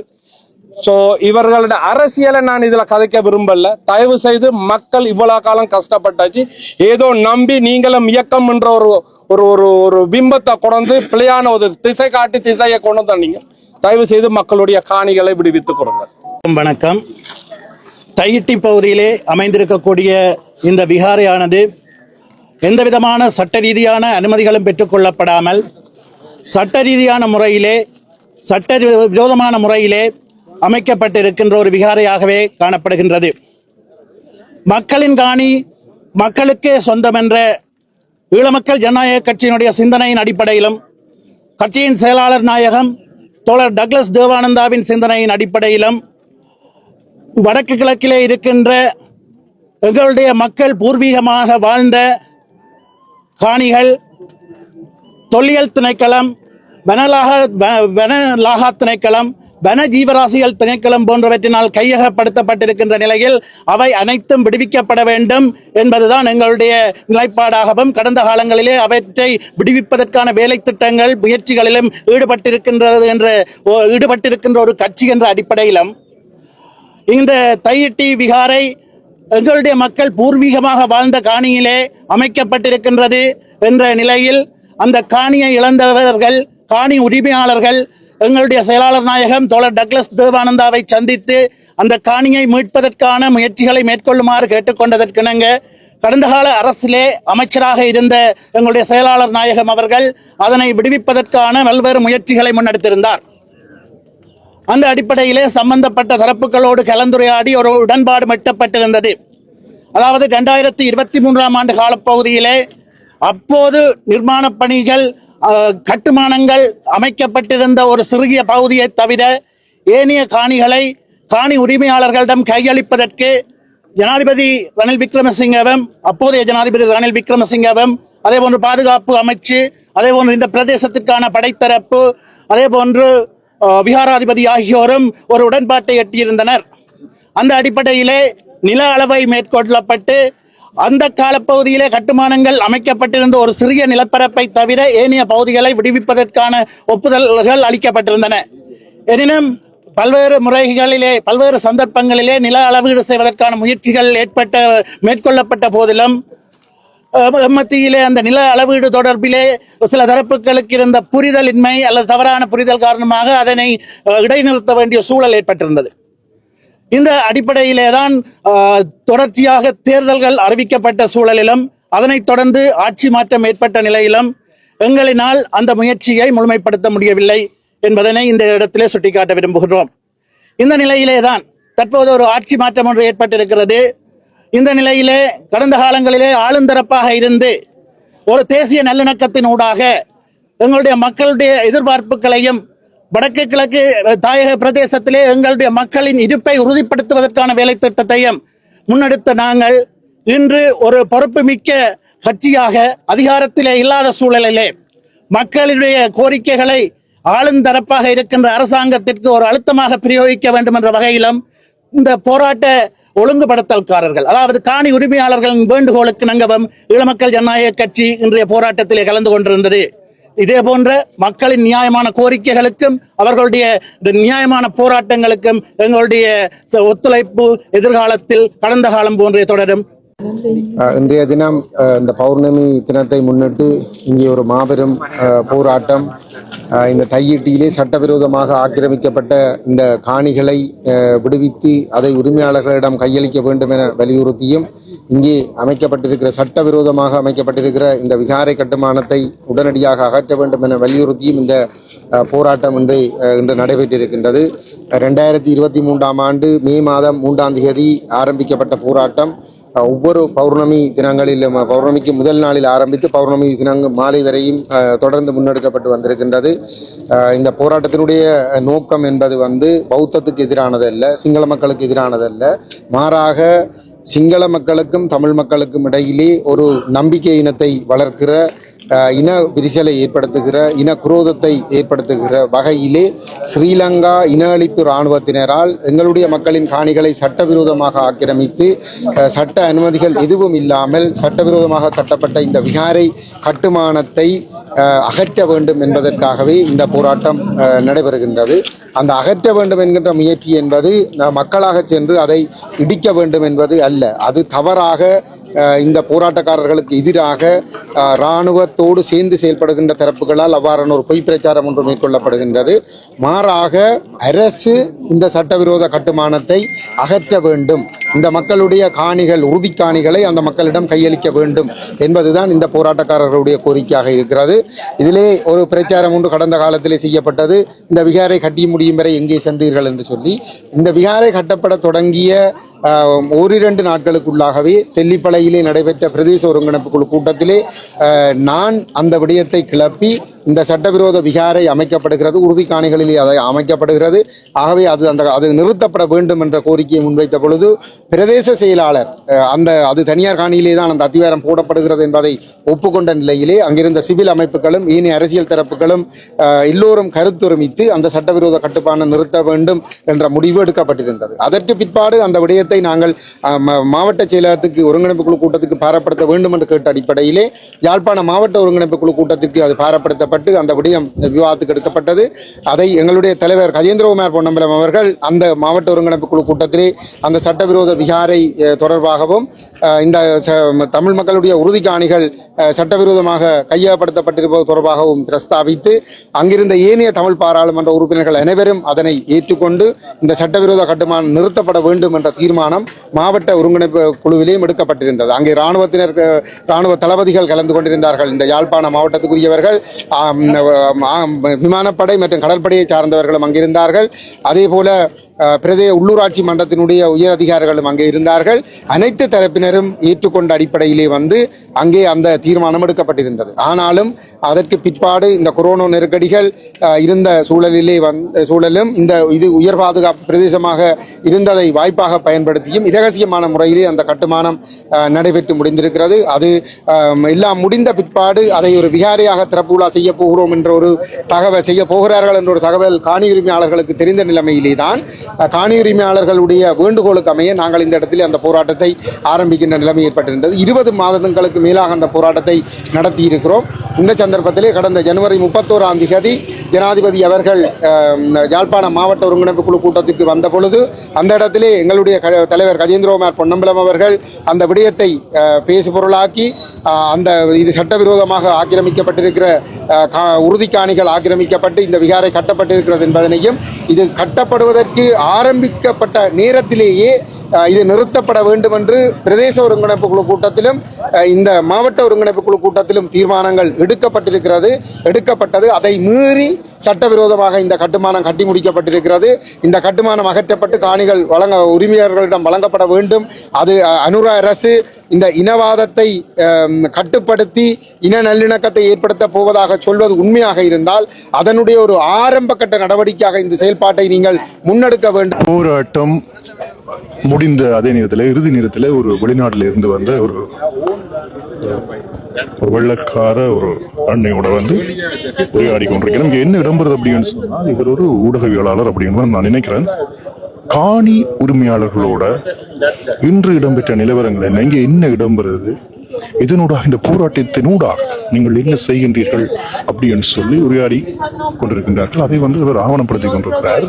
இவர்களோட அரசியலை நான் இதுல கதைக்க விரும்பல. தயவு செய்து மக்கள் இவ்வளவு காலம் கஷ்டப்பட்டாச்சு, ஏதோ நம்பி நீங்களும் இயக்கம் என்ற ஒரு பிம்பத்தை கொண்டு பிழையான ஒரு திசை காட்டி திசையை கொண்டு வந்தீங்க. தயவு செய்து மக்களுடைய காணிகளை விடுவித்துக் கொடுங்க. வணக்கம். தையிட்டி பகுதியிலே அமைந்திருக்கக்கூடிய இந்த விகாரையானது எந்த விதமான சட்ட ரீதியான அனுமதிகளும் பெற்றுக்கொள்ளப்படாமல் சட்ட ரீதியான முறையிலே, சட்ட விரோதமான முறையிலே அமைக்கப்பட்டிருக்கின்ற ஒரு விகாரையாகவே காணப்படுகின்றது. மக்களின் காணி மக்களுக்கே சொந்தம் என்ற ஈழமக்கள் ஜனநாயக கட்சியினுடைய சிந்தனையின் அடிப்படையிலும், கட்சியின் செயலாளர் நாயகம் தோழர் டக்ளஸ் தேவானந்தாவின் சிந்தனையின் அடிப்படையிலும், வடக்கு கிழக்கிலே இருக்கின்ற எங்களுடைய மக்கள் பூர்வீகமாக வாழ்ந்த காணிகள் தொல்லியல் திணைக்களம், வனலாகா திணைக்களம், வன ஜீவராசிகள் திணைக்களம் போன்றவற்றினால் கையகப்படுத்தப்பட்டிருக்கின்ற நிலையில் அவை அனைத்தும் விடுவிக்கப்பட வேண்டும் என்பதுதான் எங்களுடைய நிலைப்பாடாகவும் கடந்த காலங்களிலே அவற்றை விடுவிப்பதற்கான வேலை திட்டங்கள் முயற்சிகளிலும் ஈடுபட்டிருக்கின்ற ஒரு கட்சி என்ற அடிப்படையிலும் இந்த தையிட்டி விகாரை எங்களுடைய மக்கள் பூர்வீகமாக வாழ்ந்த காணியிலே அமைக்கப்பட்டிருக்கின்றது என்ற நிலையில் அந்த காணியை இழந்தவர்கள், காணி உரிமையாளர்கள் எங்களுடைய செயலாளர் நாயகம் தோழர் டக்ளஸ் தேவானந்தாவை சந்தித்து அந்த காணியை மீட்பதற்கான முயற்சிகளை மேற்கொள்ளுமாறு கேட்டுக்கொண்டதற்கிணங்க கடந்த கால அரசிலே அமைச்சராக இருந்த எங்களுடைய செயலாளர் நாயகம் அவர்கள் அதனை விடுவிப்பதற்கான பல்வேறு முயற்சிகளை முன்னெடுத்திருந்தார். அந்த அடிப்படையிலே சம்பந்தப்பட்ட தரப்புகளோடு கலந்துரையாடி ஒரு உடன்பாடு எட்டப்பட்டிருந்தது. அதாவது 2023ஆம் ஆண்டு காலப்பகுதியிலே அப்போது நிர்மாண பணிகள் கட்டுமானங்கள் அமைக்கப்பட்டிருந்த ஒரு சிறிய பகுதியை தவிர ஏனைய காணிகளை காணி உரிமையாளர்களிடம் கையளிப்பதற்கு ஜனாதிபதி ரணில் விக்ரமசிங்கவும் அப்போதைய ஜனாதிபதி ரணில் விக்ரமசிங்கவும் அதே போன்று பாதுகாப்பு அமைச்சு, அதே போன்று இந்த பிரதேசத்திற்கான படைத்தரப்பு, அதே போன்று விகாராதிபதி ஆகியோரும் ஒரு உடன்பாட்டை எட்டியிருந்தனர். அந்த அடிப்படையிலே நில அளவை மேற்கொள்ளப்பட்டு அந்த காலப்பகுதியிலே கட்டுமானங்கள் அமைக்கப்பட்டிருந்த ஒரு சிறிய நிலப்பரப்பை தவிர ஏனைய பகுதிகளை விடுவிப்பதற்கான ஒப்புதல்கள் அளிக்கப்பட்டிருந்தன. எனினும் பல்வேறு முறைகளிலே பல்வேறு சந்தர்ப்பங்களிலே நில அளவீடு செய்வதற்கான முயற்சிகள் மேற்கொள்ளப்பட்ட போதிலும் மத்தியிலே அந்த நில அளவீடு தொடர்பிலே சில தரப்புகளுக்கு இருந்த புரிதலின்மை அல்லது தவறான புரிதல் காரணமாக அதனை இடைநிறுத்த வேண்டிய சூழல் ஏற்பட்டிருந்தது. இந்த அடிப்படையிலே தான் தொடர்ச்சியாக தேர்தல்கள் அறிவிக்கப்பட்ட சூழலிலும் அதனைத் தொடர்ந்து ஆட்சி மாற்றம் ஏற்பட்ட நிலையிலும் எங்களினால் அந்த முயற்சியை முழுமைப்படுத்த முடியவில்லை என்பதனை இந்த இடத்திலே சுட்டிக்காட்ட விரும்புகிறோம். இந்த நிலையிலே தான் தற்போது ஒரு ஆட்சி மாற்றம் ஒன்று ஏற்பட்டிருக்கிறது. இந்த நிலையிலே கடந்த காலங்களிலே ஆளுந்தரப்பாக இருந்து ஒரு தேசிய நல்லிணக்கத்தின் ஊடாக எங்களுடைய மக்களுடைய எதிர்பார்ப்புகளையும் வடக்கு கிழக்கு தாயக பிரதேசத்திலே எங்களுடைய மக்களின் இருப்பை உறுதிப்படுத்துவதற்கான வேலை திட்டத்தையும் முன்னெடுத்த நாங்கள் இன்று ஒரு பொறுப்புமிக்க கட்சியாக அதிகாரத்திலே இல்லாத சூழலிலே மக்களுடைய கோரிக்கைகளை ஆளுந்தரப்பாக இருக்கின்ற அரசாங்கத்திற்கு ஒரு அழுத்தமாக பிரயோகிக்க வேண்டும் என்ற வகையிலும் இந்த போராட்ட ஒழுங்குபடுத்தல்காரர்கள், அதாவது காணி உரிமையாளர்களின் வேண்டுகோளுக்கு நங்கவும் ஈழமக்கள் ஜனநாயக கட்சி இன்றைய போராட்டத்திலே கலந்து கொண்டிருந்தது. இதே போன்ற மக்களின் நியாயமான கோரிக்கைகளுக்கும் அவர்களுடைய நியாயமான போராட்டங்களுக்கும் எங்களுடைய ஒத்துழைப்பு எதிர்காலத்தில் கடந்த காலம் போன்றே தொடரும். இன்றைய தினம் இந்த பௌர்ணமி தினத்தை முன்னிட்டு இங்கே ஒரு மாபெரும் போராட்டம், இந்த தையிட்டியிலே சட்டவிரோதமாக ஆக்கிரமிக்கப்பட்ட இந்த காணிகளை விடுவித்து அதை உரிமையாளர்களிடம் கையளிக்க வேண்டும் என வலியுறுத்தியும் இங்கே அமைக்கப்பட்டிருக்கிற சட்டவிரோதமாக அமைக்கப்பட்டிருக்கிற இந்த விகாரை கட்டுமானத்தை உடனடியாக அகற்ற வேண்டும் என வலியுறுத்தியும் இந்த போராட்டம் இன்று நடைபெற்றிருக்கின்றது. 2023ஆம் ஆண்டு மே மாதம் 3ஆம் தேதி ஆரம்பிக்கப்பட்ட போராட்டம் ஒவ்வொரு பௌர்ணமி தினங்களிலும் பௌர்ணமிக்கு முதல் நாளில் ஆரம்பித்து பௌர்ணமி தினங்கள் மாலை வரையும் தொடர்ந்து முன்னெடுக்கப்பட்டு வந்திருக்கின்றது. இந்த போராட்டத்தினுடைய நோக்கம் என்பது பௌத்தத்துக்கு எதிரானதல்ல, சிங்கள மக்களுக்கு எதிரானதல்ல, மாறாக சிங்கள மக்களுக்கும் தமிழ் மக்களுக்கும் இடையிலே ஒரு நம்பிக்கை இனத்தை வளர்க்கிற, இன விரிசலை ஏற்படுத்துகிற, இன குரோதத்தை ஏற்படுத்துகிற வகையிலே ஸ்ரீலங்கா இன அழிப்பு இராணுவத்தினரால் எங்களுடைய மக்களின் காணிகளை சட்டவிரோதமாக ஆக்கிரமித்து சட்ட அனுமதிகள் எதுவும் இல்லாமல் சட்டவிரோதமாக கட்டப்பட்ட இந்த விகாரை கட்டுமானத்தை அகற்ற வேண்டும் என்பதற்காகவே இந்த போராட்டம் நடைபெறுகின்றது. அந்த அகற்ற வேண்டும் என்கின்ற முயற்சி என்பது மக்களாக சென்று அதை இடிக்க வேண்டும் என்பது அல்ல. அது தவறாக இந்த போராட்டக்காரர்களுக்கு எதிராக இராணுவத்தோடு சேர்ந்து செயல்படுகின்ற தரப்புகளால் அவ்வாறான ஒரு பொய் பிரச்சாரம் ஒன்று மேற்கொள்ளப்படுகின்றது. மாறாக அரசு இந்த சட்டவிரோத கட்டுமானத்தை அகற்ற வேண்டும், இந்த மக்களுடைய காணிகள், உறுதி காணிகளை அந்த மக்களிடம் கையளிக்க வேண்டும் என்பதுதான் இந்த போராட்டக்காரர்களுடைய கோரிக்கையாக இருக்கிறது. இதிலே ஒரு பிரச்சாரம் ஒன்று கடந்த காலத்திலே செய்யப்பட்டது, இந்த விகாரை கட்டி முடியும் வரை எங்கே சென்றீர்கள் என்று சொல்லி. இந்த விகாரை கட்டப்பட தொடங்கிய ஓரிரண்டு நாட்களுக்குள்ளாகவே தெல்லிப்பளையிலே நடைபெற்ற பிரதேச ஒருங்கிணைப்பு குழு கூட்டத்திலே நான் அந்த விடயத்தை கிளப்பி இந்த சட்டவிரோத விகாரை அமைக்கப்படுகிறது, உறுதிக்காணிகளிலே அதை அமைக்கப்படுகிறது. ஆகவே அது நிறுத்தப்பட வேண்டும் என்ற கோரிக்கையை முன்வைத்த பொழுது பிரதேச செயலாளர் அது தனியார் காணியிலே தான் அந்த அத்திவாரம் போடப்படுகிறது என்பதை ஒப்புக்கொண்ட நிலையிலே அங்கிருந்த சிவில் அமைப்புகளும் ஏனைய அரசியல் தரப்புகளும் எல்லோரும் கருத்துரிமித்து அந்த சட்டவிரோத கட்டுப்பாடு நிறுத்த வேண்டும் என்ற முடிவு எடுக்கப்பட்டிருந்தது. அதற்கு பிற்பாடு அந்த விடயத்தை நாங்கள் மாவட்ட செயலகத்துக்கு ஒருங்கிணைப்பு குழு கூட்டத்துக்கு பாரப்படுத்த வேண்டும் என்று கேட்ட அடிப்படையிலே யாழ்ப்பாண மாவட்ட ஒருங்கிணைப்பு குழு கூட்டத்திற்கு அது பாரப்படுத்தப்பட்டு அந்த விடயம் விவாதத்துக்கு எடுக்கப்பட்டது. அதை எங்களுடைய தலைவர் கஜேந்திரகுமார் பொன்னம்பலம் அவர்கள் அந்த மாவட்ட ஒருங்கிணைப்பு குழு கூட்டத்திலே அந்த சட்டவிரோத விகாரை தொடர்பாகவும் இந்த தமிழ் மக்களுடைய உறுதிக்காணிகள் சட்டவிரோதமாக கையகப்படுத்தப்பட்டிருப்பது தொடர்பாகவும் பிரஸ்தாபித்து அங்கிருந்த ஏனைய தமிழ் பாராளுமன்ற உறுப்பினர்கள் அனைவரும் அதனை ஏற்றுக்கொண்டு இந்த சட்டவிரோத கட்டுமானம் நிறுத்தப்பட வேண்டும் என்ற தீர்மானம் மாவட்ட ஒருங்கிணைப்பு குழுவிலேயும் எடுக்கப்பட்டிருந்தது. அங்கே இராணுவ தளபதிகள் கலந்து கொண்டிருந்தார்கள். இந்த யாழ்ப்பாண மாவட்டத்துக்குரியவர்கள், விமானப்படை மற்றும் கடற்படையை சார்ந்தவர்களும் அங்கிருந்தார்கள். அதே போல உள்ளூராட்சி மன்றத்தினுடைய உயர் அதிகாரிகளும் அங்கே இருந்தார்கள். அனைத்து தரப்பினரும் ஏற்றுக்கொண்ட அடிப்படையிலே அங்கே அந்த தீர்மானம் எடுக்கப்பட்டிருந்தது. ஆனாலும் அதற்கு பிற்பாடு இந்த கொரோனா நெருக்கடிகள் இருந்த சூழலும் இது உயர் பாதுகாப்பு பிரதேசமாக இருந்ததை வாய்ப்பாக பயன்படுத்தியும் இரகசியமான முறையிலே அந்த கட்டுமானம் நடைபெற்று முடிந்திருக்கிறது. அது எல்லாம் முடிந்த பிற்பாடு அதை ஒரு விகாரையாக திறப்பு விழா செய்ய போகிறோம் என்ற ஒரு தகவல் செய்ய போகிறார்கள் என்ற ஒரு தகவல் காணி உரிமையாளர்களுக்கு தெரிந்த நிலைமையிலே தான் காணி உரிமையாளர்களுடைய வேண்டுகோளுக்கு அமைய நாங்கள் இந்த இடத்தில் அந்த போராட்டத்தை ஆரம்பிக்கின்ற நிலைமை ஏற்பட்டிருந்தது. 20 மாதங்களுக்கு மேலாக அந்த போராட்டத்தை நடத்தி இருக்கிறோம். இந்த சந்தர்ப்பத்திலே கடந்த ஜனவரி 31ஆம் தேதி ஜனாதிபதி அவர்கள் யாழ்ப்பாண மாவட்ட ஒருங்கிணைப்பு குழு கூட்டத்திற்கு வந்த பொழுது அந்த இடத்திலே எங்களுடைய தலைவர் கஜேந்திரகுமார் பொன்னம்பலம் அவர்கள் அந்த விடயத்தை பேசுபொருளாக்கி இது சட்டவிரோதமாக ஆக்கிரமிக்கப்பட்டிருக்கிற உறுதிக்காணிகள் ஆக்கிரமிக்கப்பட்டு இந்த விகாரை கட்டப்பட்டிருக்கிறது என்பதனையும் இது கட்டப்படுவதற்கு ஆரம்பிக்கப்பட்ட நேரத்திலேயே இது நிறுத்தப்பட வேண்டும் என்று பிரதேச ஒருங்கிணைப்பு குழு கூட்டத்திலும் இந்த மாவட்ட ஒருங்கிணைப்பு குழு கூட்டத்திலும் தீர்மானங்கள் எடுக்கப்பட்டது. அதை மீறி சட்டவிரோதமாக இந்த கட்டுமானம் கட்டி முடிக்கப்பட்டிருக்கிறது. இந்த கட்டுமானம் அகற்றப்பட்டு காணிகள் உரிமையாளர்களிடம் வழங்கப்பட வேண்டும். அது அனுர அரசு இந்த இனவாதத்தை கட்டுப்படுத்தி இன நல்லிணக்கத்தை ஏற்படுத்த போவதாக சொல்வது உண்மையாக இருந்தால் அதனுடைய ஒரு ஆரம்ப கட்ட நடவடிக்கையாக இந்த செயல்பாட்டை நீங்கள் முன்னெடுக்க வேண்டும். போராட்டம் முடிந்த அதே நேரத்தில் இறுதி நேரத்தில் ஒரு வெளிநாட்டில் இருந்து வந்த ஒரு வெள்ளக்கார ஒரு அண்ணையோட உரையாடி கொண்டிருக்கிறேன். இங்க என்ன இடம்பெறுது அப்படின்னு சொன்னா, இவர் ஒரு ஊடகவியலாளர் அப்படின்னு நான் நினைக்கிறேன். காணி உரிமையாளர்களோட இன்று இடம்பெற்ற நிலவரங்கள் என்ன, இங்க என்ன இடம்பெறுது, இதனூடாக இந்த போராட்டத்தினூடாக நீங்கள் என்ன செய்கின்றீர்கள் அப்படின்னு சொல்லி உரையாடி கொண்டிருக்கின்றார்கள். அதை இவர் ஆவணப்படுத்தி கொண்டிருக்கிறார்.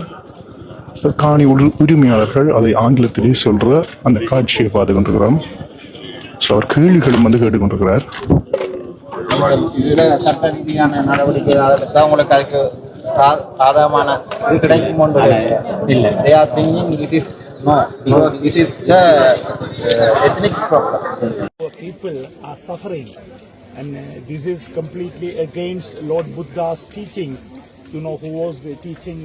காணி உரிமையாளர்கள் அதை ஆங்கிலத்திலே சொல்ற அந்த காட்சியை பார்த்து கொண்டிருக்கிறோம். அவர் கேள்விகளும் கேட்டுக்கொண்டிருக்கிறார். இதுல சட்ட ரீதியான நடவடிக்கை உங்களுக்கு அதுக்கு சாதகமான இது கிடைக்கும் இல்லை. They are thinking this is no, because this is the ethnic problem. People are suffering, and this is completely against Lord Buddha's teachings. Who was teaching